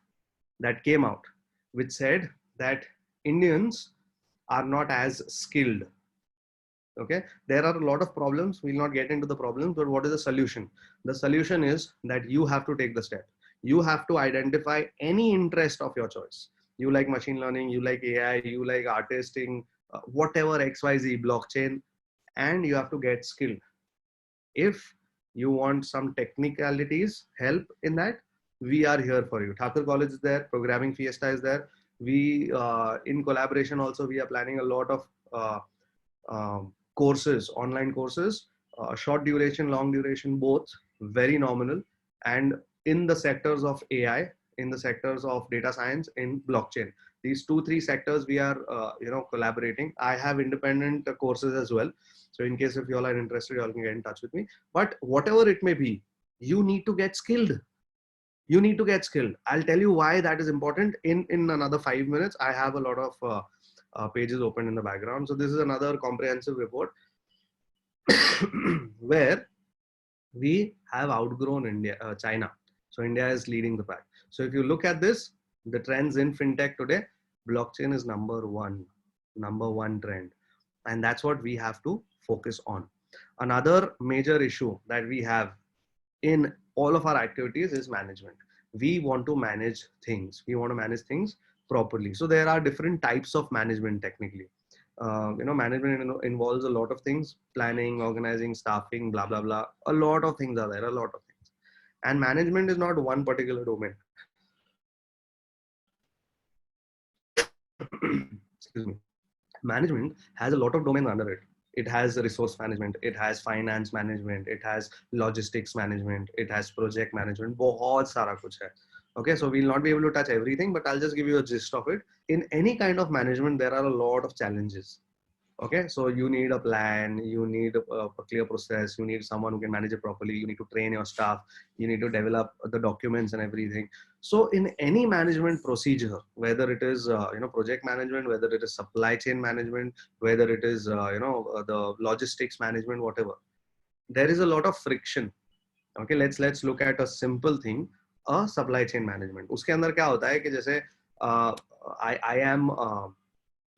that came out, which said that Indians are not as skilled. Okay, there are a lot of problems. We'll not get into the problems, but what is the solution? The solution is that you have to take the step. You have to identify any interest of your choice. You like machine learning, you like AI, you like artisting, whatever XYZ, blockchain, and you have to get skilled. If you want some technicalities, help in that, we are here for you. Thakur College is there, Programming Fiesta is there. We, in collaboration also, we are planning a lot of courses, online courses, short duration, long duration, both very nominal, and in the sectors of AI, in the sectors of data science, in blockchain. These 2-3 sectors we are collaborating. I have independent courses as well. So in case if you all are interested, you all can get in touch with me. But whatever it may be, you need to get skilled. You need to get skilled. I'll tell you why that is important in another 5 minutes. I have a lot of pages open in the background. So this is another comprehensive report where we have outgrown India, China. So India is leading the pack. So if you look at this, the trends in fintech today, blockchain is number one trend. And that's what we have to focus on. Another major issue that we have in all of our activities is management. We want to manage things. We want to manage things properly. So there are different types of management technically. Management involves a lot of things: planning, organizing, staffing, blah, blah, blah. A lot of things are there, a lot of things. And management is not one particular domain. Excuse me. Management has a lot of domains under it. It has resource management, it has finance management, it has logistics management, it has project management, बहुत सारा कुछ है. Okay, so we'll not be able to touch everything, but I'll just give you a gist of it. In any kind of management, there are a lot of challenges. Okay, so you need a plan, you need a clear process, you need someone who can manage it properly, you need to train your staff, you need to develop the documents and everything. So in any management procedure, whether it is project management, whether it is supply chain management, whether it is the logistics management, whatever, there is a lot of friction. Okay, let's look at a simple thing, a supply chain management. उसके अंदर क्या होता है कि जैसे I am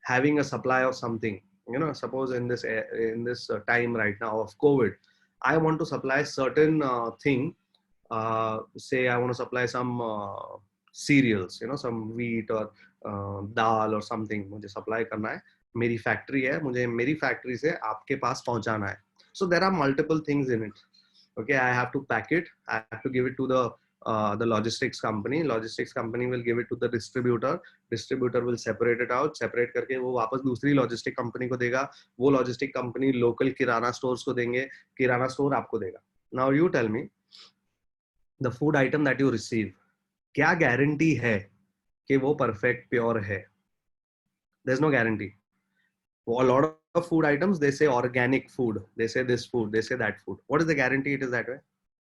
having a supply of something. Suppose in this time right now of COVID, I want to supply certain thing. Say I want to supply some cereals, some wheat or dal or something. मुझे supply करना है. मेरी factory है. मुझे मेरी factory से आपके पास पहुंचाना है. So there are multiple things in it. Okay, I have to pack it. I have to give it to the the logistics company will give it to the distributor will separate it out, separate करके वो वापस दूसरी logistic company को देगा, वो logistic company local किराना stores को देंगे, किराना store आपको देगा. Now you tell me, the food item that you receive, क्या guarantee है कि वो perfect pure है? There's no guarantee. For a lot of food items, they say organic food, they say this food, they say that food. What is the guarantee it is that way?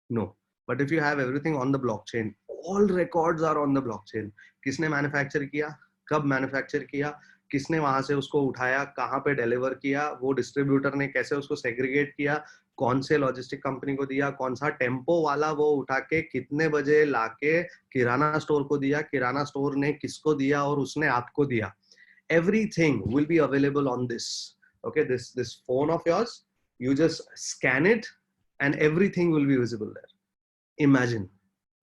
No. But if you have everything on the blockchain, all records are on the blockchain. किसने manufacture किया, कब manufacture किया, किसने वहां से उसको उठाया, कहाँ पे deliver किया, वो distributor ने कैसे उसको segregate किया, कौन से logistic company को दिया, कौन सा tempo वाला वो उठा के कितने बजे लाके किराना store को दिया, किराना store ने किसको दिया और उसने आपको दिया. Everything will be available on this. Okay, this phone of yours, you just scan it and everything will be visible there. Imagine,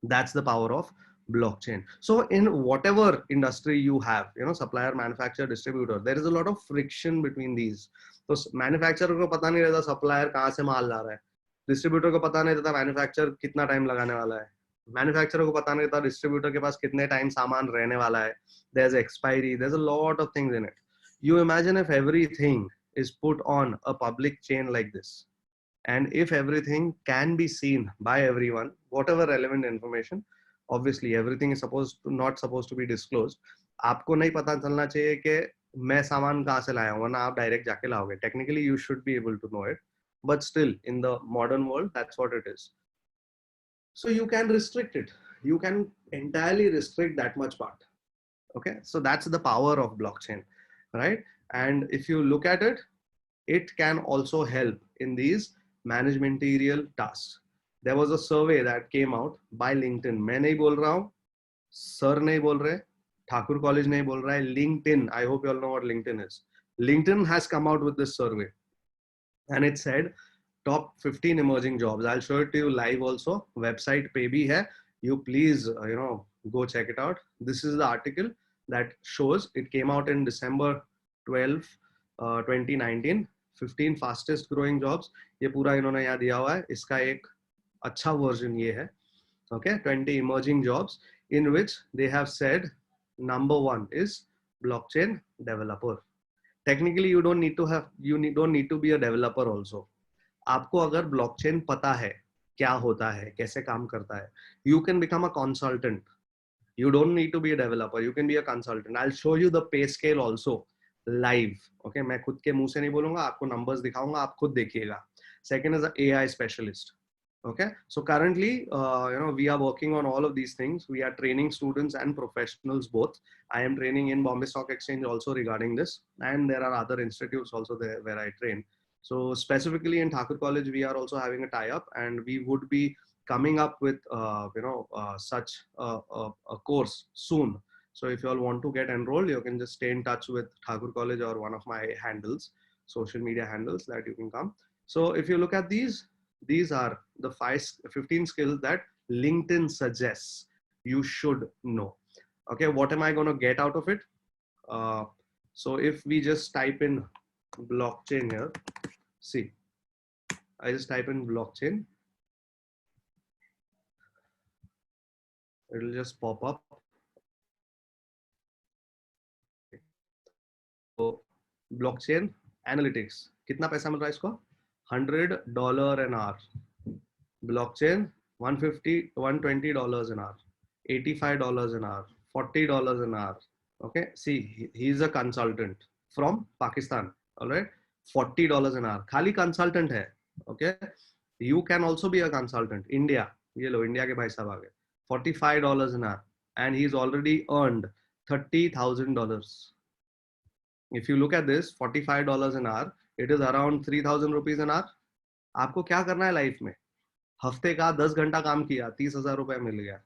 that's the power of blockchain. So in whatever industry you have, supplier, manufacturer, distributor, there is a lot of friction between these. So manufacturer को पता नहीं रहता supplier कहाँ से माल ला रहा है, distributor को पता नहीं रहता manufacturer कितना time लगाने वाला है, manufacturer को पता नहीं रहता distributor के पास कितने time सामान रहने वाला है. There's expiry, there's a lot of things in it. You imagine if everything is put on a public chain like this, and if everything can be seen by everyone, whatever relevant information, obviously everything is not supposed to be disclosed. आपको नहीं पता चलना चाहिए कि मैं सामान कहाँ से लाया हूँ, वरना आप डायरेक्ट जाके लाओगे. Technically you should be able to know it, but still in the modern world that's what it is. So you can restrict it, you can entirely restrict that much part. Okay, so that's the power of blockchain, right? And if you look at it, it can also help in these managerial tasks. There was a survey that came out by LinkedIn. मैं नहीं बोल रहा हूँ, sir नहीं बोल रहे, Thakur College नहीं बोल रहा है, LinkedIn. I hope you all know what LinkedIn is. LinkedIn has come out with this survey, and it said top 15 emerging jobs. I'll show it to you live also. Website पे भी है. You please, go check it out. This is the article that shows. It came out in December 12, 2019. 15 fastest growing jobs. ये पूरा इन्होंने यहाँ दिया हुआ है. इसका एक अच्छा version ये है. Okay, 20 emerging jobs in which they have said number 1 is blockchain developer. Technically, you don't need to be a developer also. आपको अगर blockchain पता है क्या होता है, कैसे काम करता है, you can become a consultant. You don't need to be a developer. You can be a consultant. I'll show you the pay scale also live. Okay, मैं खुद के मुंह से नहीं बोलूंगा, आपको numbers दिखाऊंगा, आप खुद देखिएगा. Second is an AI specialist. Okay, so currently, we are working on all of these things. We are training students and professionals both. I am training in Bombay Stock Exchange also regarding this, and there are other institutes also there where I train. So specifically in Thakur College, we are also having a tie-up, and we would be coming up with such a course soon. So if you all want to get enrolled, you can just stay in touch with Thakur College or one of my handles, social media handles, that you can come. So if you look at these are the 15 skills that LinkedIn suggests you should know. Okay, what am I going to get out of it? So if we just type in blockchain here, see, I just type in blockchain, it'll just pop up. So blockchain analytics, कितना पैसा मिल रहा है इसको? $100 an hour. Blockchain, $120 an hour, $85 an hour, $40 an hour. Okay, see, he's a consultant from Pakistan. All right, $40 an hour. खाली consultant है. Okay, you can also be a consultant. India, ये लो, India के भाई साहब आ गए. $45 an hour, and he's already earned $30,000. If you look at this, $45 an hour, it is around 3,000 rupees an hour. आपको क्या करना है लाइफ में? हफ्ते का 10 घंटा काम किया, 30,000 रुपए मिल गया.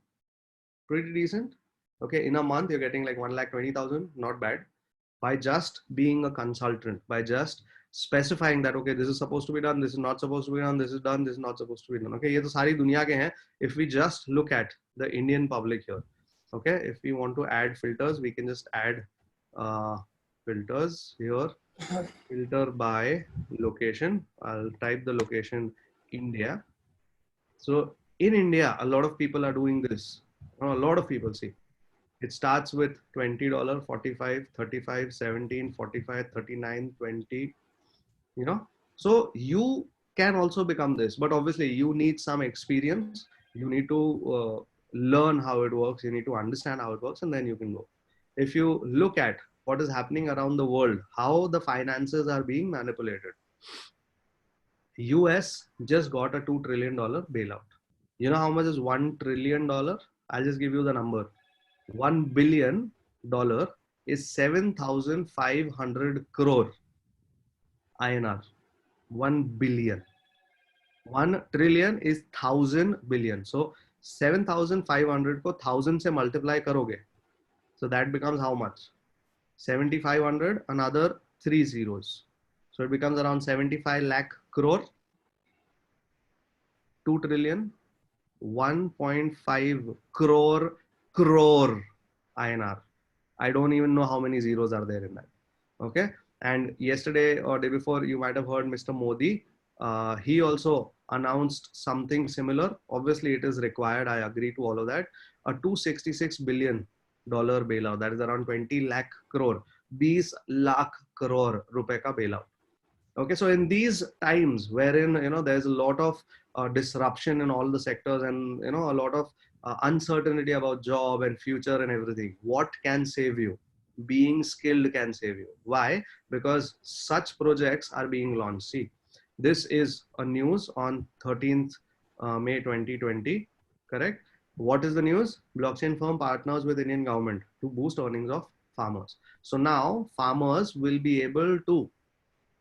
Pretty decent. Okay, in a month you're getting like 1,20,000, not bad. By just being a consultant, by just specifying that, okay, this is supposed to be done, this is not supposed to be done, this is done, this is not supposed to be done. Okay, ये तो सारी दुनिया के हैं. If we just look at the Indian public here, okay, if we want to add filters, we can just add filters here. Filter by location. I'll type the location India. So In India, a lot of people are doing this. A lot of people see. It starts with $20, 45, 35, 17, 45, 39, 20, you know. So you can also become this, but obviously you need some experience. You need to learn how it works. You need to understand how it works, and then you can go. If you look at what is happening around the world, how the finances are being manipulated. US just got a $2 trillion bailout. You know how much is $1 trillion? I'll just give you the number. $1 billion is 7,500 crore INR. 1 billion. 1 trillion is 1,000 billion. So 7,500 को 1,000 से multiply करोगे. So that becomes how much? 7,500, another 3 zeros. So it becomes around 75 lakh crore. 2 trillion, 1.5 crore INR. I don't even know how many zeros are there in that. Okay. And yesterday or day before, you might have heard Mr. Modi. He also announced something similar. Obviously, it is required. I agree to all of that. A $266 billion bailout. That is around 20 lakh crore. 20 lakh crore rupees ka bailout. Okay, so in these times wherein there's a lot of disruption in all the sectors, and a lot of uncertainty about job and future and everything, what can save you? Being skilled can save you. Why? Because such projects are being launched. See, this is a news on 13th May 2020, correct? What is the news? Blockchain firm partners with Indian government to boost earnings of farmers. So now farmers will be able to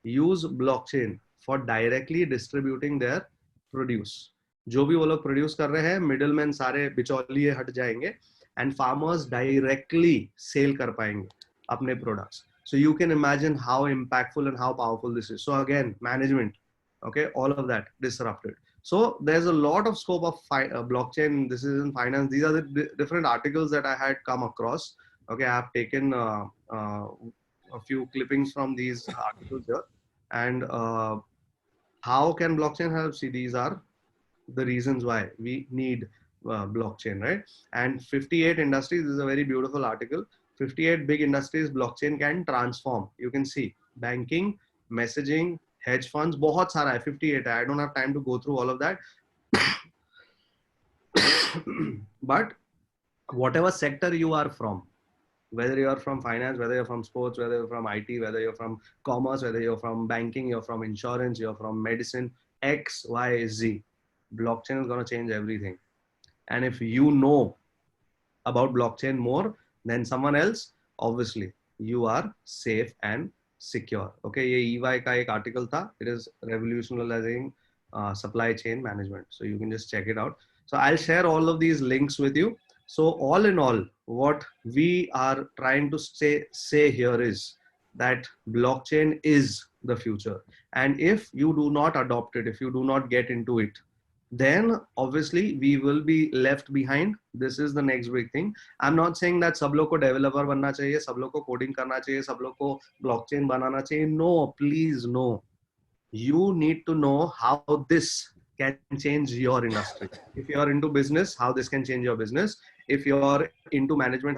use blockchain for directly distributing their produce. जो भी वो लोग produce कर रहे हैं, middlemen सारे बिचौलिए हट जाएंगे, and farmers directly sell कर पाएंगे अपने products. So you can imagine how impactful and how powerful this is. So again, management, okay, all of that disrupted. So there's a lot of scope of blockchain. This is in finance. These are the different articles that I had come across. Okay, I have taken a few clippings from these articles here. And how can blockchain help? See, these are the reasons why we need blockchain, right? And 58 industries, this is a very beautiful article. 58 big industries blockchain can transform. You can see banking, messaging, hedge funds, बहुत सारा है, 58 है. I don't have time to go through all of that. But whatever sector you are from, whether you're from finance, whether you're from sports, whether you're from IT, whether you're from commerce, whether you're from banking, you're from insurance, you're from medicine, X, Y, Z, blockchain is going to change everything. And if you know about blockchain more than someone else, obviously you are safe and secure. Okay, ये EY का एक article था. It is revolutionizing supply chain management. So you can just check it out. So I'll share all of these links with you. So all in all, what we are trying to say here is that blockchain is the future. And if you do not adopt it, if you do not get into it, then obviously we will be left behind. This is the next big thing. I'm not saying that सब लोग को developer बनना चाहिए, सब लोग को coding करना चाहिए, सब लोग को blockchain बनाना चाहिए. No, please no. You need to know how this can change your industry. If you are into business, how this can change your business. If you are into management,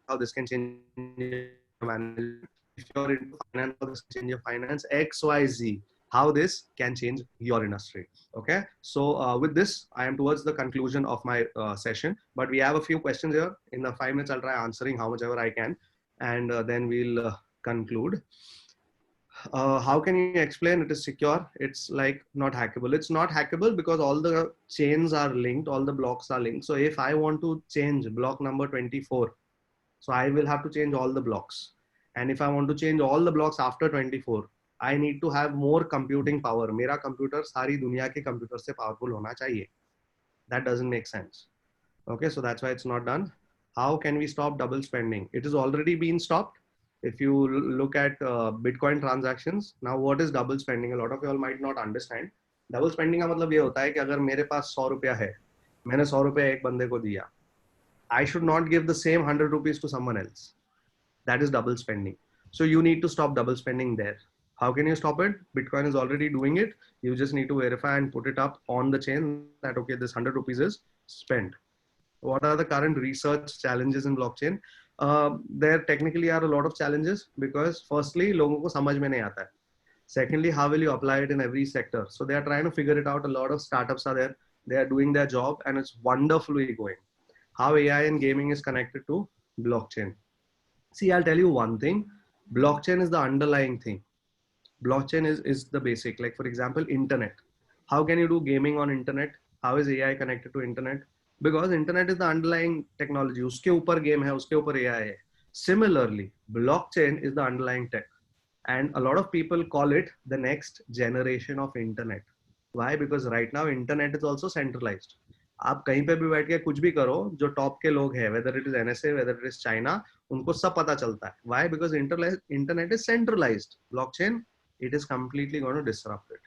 how this can change your management. If you are into finance, how this can change your finance. X, Y, Z. How this can change your industry. Okay. So with this, I am towards the conclusion of my session. But we have a few questions here. In the 5 minutes, I'll try answering how much ever I can, and then we'll conclude. How can you explain it is secure? It's like not hackable. It's not hackable because all the chains are linked, all the blocks are linked. So if I want to change block number 24, so I will have to change all the blocks. And if I want to change all the blocks after 24, I need to have more computing power. मेरा computer सारी दुनिया के computer से powerful होना चाहिए. That doesn't make sense. Okay, so that's why it's not done. How can we stop double spending? It has already been stopped. If you look at Bitcoin transactions, now what is double spending? A lot of you all might not understand. Double spending का मतलब ये होता है कि अगर मेरे पास 100 रुपया है, मैंने 100 रुपया एक बंदे को दिया, I should not give the same 100 rupees to someone else. That is double spending. So you need to stop double spending there. How can you stop it? Bitcoin is already doing it. You just need to verify and put it up on the chain that, okay, this 100 rupees is spent. What are the current research challenges in blockchain? There technically are a lot of challenges because firstly, लोगों को समझ में नहीं आता है. Secondly, how will you apply it in every sector? So they are trying to figure it out. A lot of startups are there. They are doing their job and it's wonderfully going. How AI and gaming is connected to blockchain. See, I'll tell you one thing. Blockchain is the underlying thing. Blockchain is the basic. Like for example, internet. How can you do gaming on internet? How is AI connected to internet? Because internet is the underlying technology. उसके ऊपर game है, उसके ऊपर AI है. Similarly, blockchain is the underlying tech. And a lot of people call it the next generation of internet. Why? Because right now internet is also centralized. आप कहीं पे भी बैठ के कुछ भी करो, जो टॉप के लोग हैं, whether it is NSA, whether it is China, उनको सब पता चलता है. Why? Because internet is centralized. Blockchain, it is completely going to disrupt it.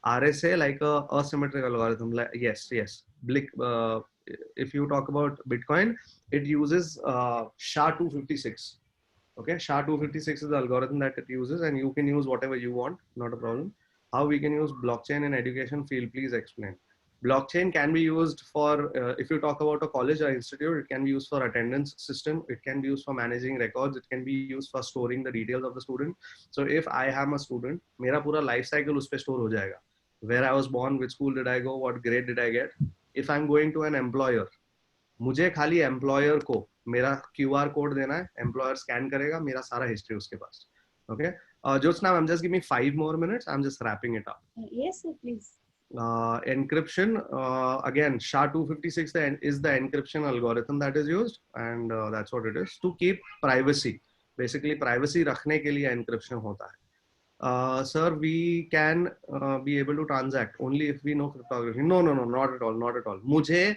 RSA, like a asymmetric algorithm. Yes. If you talk about Bitcoin, it uses SHA-256. Okay, SHA-256 is the algorithm that it uses, and you can use whatever you want, not a problem. How we can use blockchain in education field, please explain. Blockchain can be used for, if you talk about a college or institute, it can be used for attendance system. It can be used for managing records. It can be used for storing the details of the student. So if I am a student, मेरा पूरा life cycle उस पे store हो जाएगा. Where I was born, which school did I go, what grade did I get. If I'm going to an employer, मुझे खाली employer को मेरा QR code देना है, employer scan करेगा, मेरा सारा history उसके पास. Okay. Jyotsna, I'm just give me 5 more minutes. I'm just wrapping it up. Yes, sir, please. Encryption, again, SHA-256 is the encryption algorithm that is used, and that's what it is, to keep privacy. Basically, privacy रखने के लिए encryption होता है. Sir, we can be able to transact only if we know cryptography. No, not at all. मुझे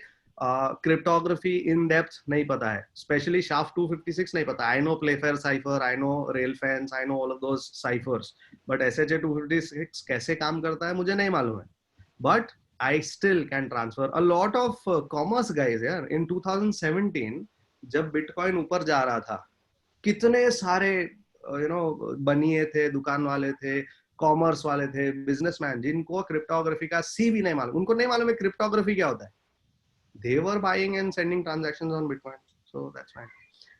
cryptography in depth नहीं पता है, especially SHA-256 नहीं पता. I know Playfair cipher, I know Railfence, I know all of those ciphers, but SHA-256 कैसे काम करता है मुझे नहीं मालूम है. But I still can transfer a lot of commerce guys. यार, in 2017 जब Bitcoin ऊपर जा रहा था, कितने सारे बनिए थे, दुकान वाले थे, कॉमर्स वाले थे, बिजनेसमैन, जिनको क्रिप्टोग्राफी का सी भी नहीं मालूम, उनको नहीं मालूम है क्रिप्टोग्राफी क्या होता है. They were buying and sending transactions on Bitcoin. So that's fine.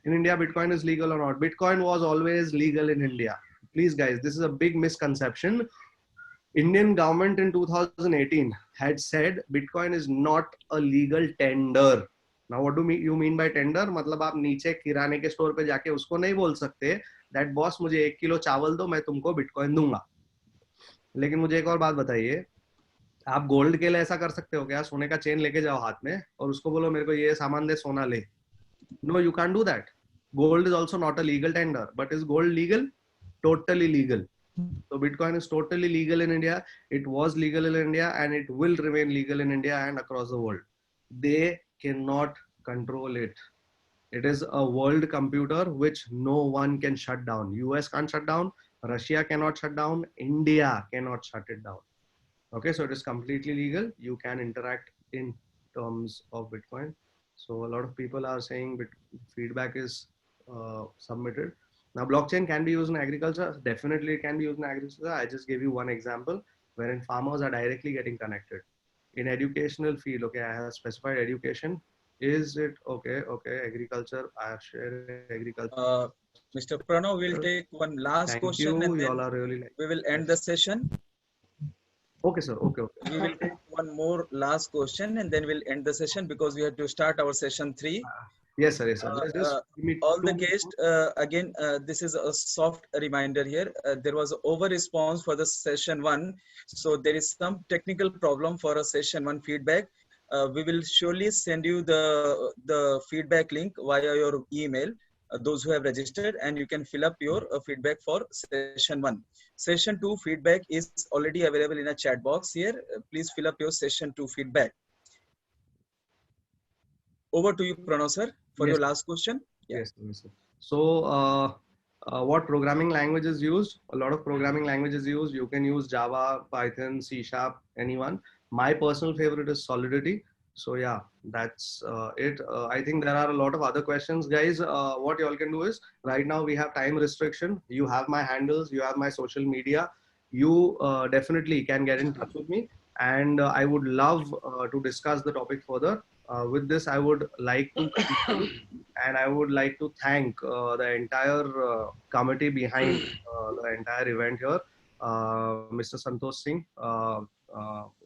In India, Bitcoin is legal or not? Bitcoin was always legal in India. Please guys, this is a big misconception. Indian government in 2018 had said Bitcoin is not a legal tender. Now what do you mean by tender? मतलब आप नीचे किराने के store पे जाके उसको नहीं बोल सकते that boss मुझे 1 किलो चावल दो, मैं तुमको Bitcoin दूंगा. लेकिन मुझे एक और बात बताइए, आप गोल्ड के लिए ऐसा कर सकते हो क्या? सोने का चेन लेके जाओ हाथ में और उसको बोलो मेरे को ये सामान दे, सोना ले. No, you can't do that. Gold is also not a legal tender, but is gold legal? Totally legal. So Bitcoin is totally legal in India. It was legal in India and it will remain legal in India and across the world. They cannot control it. It is a world computer which no one can shut down. US can't shut down. Russia cannot shut down. India cannot shut it down. Okay, so it is completely legal. You can interact in terms of Bitcoin. So a lot of people are saying feedback is submitted. Now, blockchain can be used in agriculture. Definitely it can be used in agriculture. I just gave you one example wherein farmers are directly getting connected. In educational field, okay, I have specified education. Is it okay? Okay, agriculture, I have shared agriculture. Mr. Pranav, we'll take one last question and then really we will end the session. Okay, sir. Okay. We will take one more last question and then we'll end the session because we have to start our session 3. Yes, sir. Yes, sir. All the guests, again, this is a soft reminder here. There was over response for the session 1. So there is some technical problem for a session 1 feedback. We will surely send you the feedback link via your email, those who have registered, and you can fill up your feedback for session 1. Session 2 feedback is already available in a chat box here. Please fill up your session 2 feedback. Over to you, Pranav sir, for your last question. Yes, sir. So what programming language is used? A lot of programming languages used. You can use Java, Python, C#, anyone. My personal favorite is Solidity. So yeah, that's it. I think there are a lot of other questions, guys. What y'all can do is, right now we have time restriction. You have my handles, you have my social media. You definitely can get in touch with me, and I would love to discuss the topic further. With this, I would like to conclude, and I would like to thank the entire committee behind the entire event here. Mr. Santosh Singh,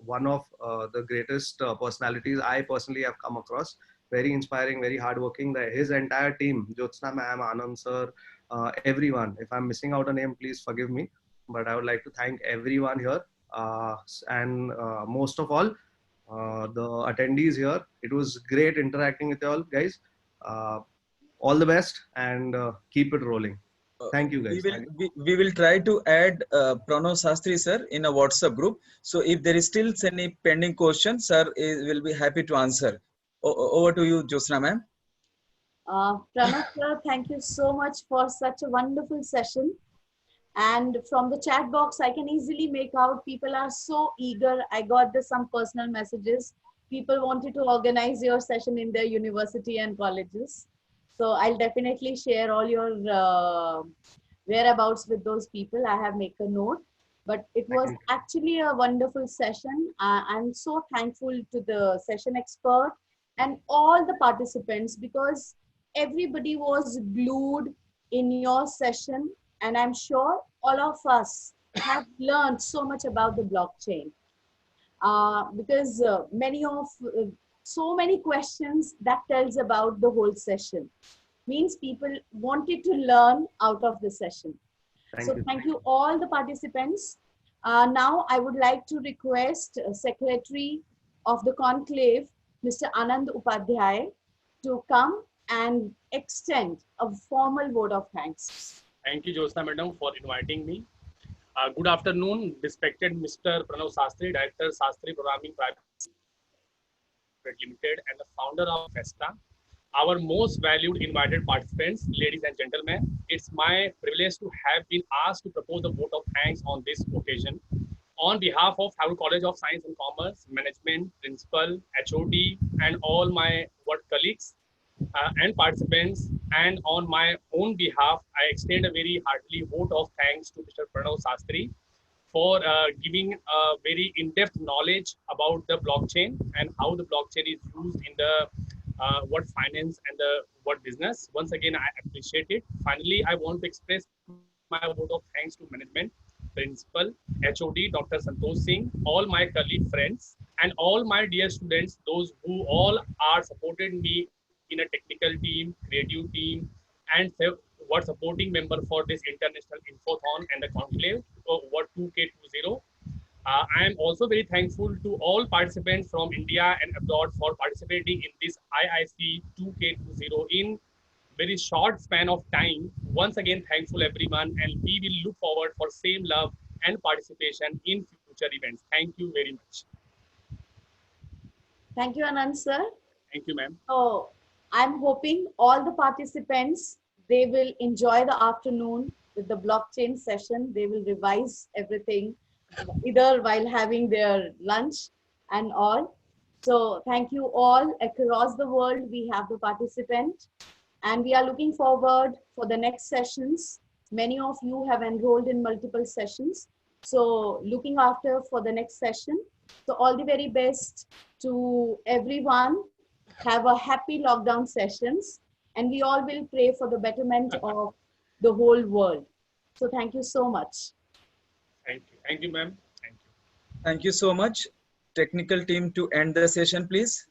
one of the greatest personalities I personally have come across. Very inspiring, very hardworking. His entire team, Jyotsna ma'am, Anand sir, everyone. If I'm missing out a name, please forgive me. But I would like to thank everyone here. And most of all, the attendees here. It was great interacting with you all, guys. All the best and keep it rolling. Thank you, guys. We will try to add Pranav Sastry sir in a WhatsApp group. So if there is still any pending questions, sir will be happy to answer. Over to you, Jyotsna ma'am. Pranav sir, thank you so much for such a wonderful session. And from the chat box, I can easily make out people are so eager. I got some personal messages. People wanted to organize your session in their university and colleges. So I'll definitely share all your whereabouts with those people. I have made a note. But it was actually a wonderful session. I'm so thankful to the session expert and all the participants because everybody was glued in your session. And I'm sure all of us have learned so much about the blockchain because so many questions that tells about the whole session means people wanted to learn out of the session. Thank you all the participants. Now I would like to request Secretary of the Conclave, Mr. Anand Upadhyay, to come and extend a formal vote of thanks. Thank you, Jyotsna Madam, for inviting me. Good afternoon, respected Mr. Pranav Sastry, Director, Sastry Programming Private Limited, and the founder of Festa. Our most valued invited participants, ladies and gentlemen, it's my privilege to have been asked to propose a vote of thanks on this occasion. On behalf of Harvard College of Science and Commerce, management, principal, HOD, and all my work colleagues, and participants, and on my own behalf, I extend a very hearty vote of thanks to Mr. Pranav Sastry for giving a very in-depth knowledge about the blockchain and how the blockchain is used in the what finance and the what business. Once again, I appreciate it. Finally, I want to express my vote of thanks to management, principal, HOD, Dr. Santosh Singh, all my colleague friends, and all my dear students, those who all are supported me in a technical team, creative team, and were supporting member for this international infothon and the conclave what 2K20. I am also very thankful to all participants from India and abroad for participating in this IIC 2K20 in very short span of time. Once again, thankful everyone, and we will look forward for same love and participation in future events. Thank you very much. Thank you, Anand sir. Thank you, ma'am. So I'm hoping all the participants, they will enjoy the afternoon with the blockchain session. They will revise everything either while having their lunch and all. So thank you all across the world. We have the participant and we are looking forward for the next sessions. Many of you have enrolled in multiple sessions. So looking after for the next session. So all the very best to everyone. Have a happy lockdown sessions and we all will pray for the betterment of the whole world. So thank you so much. Thank you. Thank you, ma'am. Thank you. Thank you so much. Technical team to end the session, please.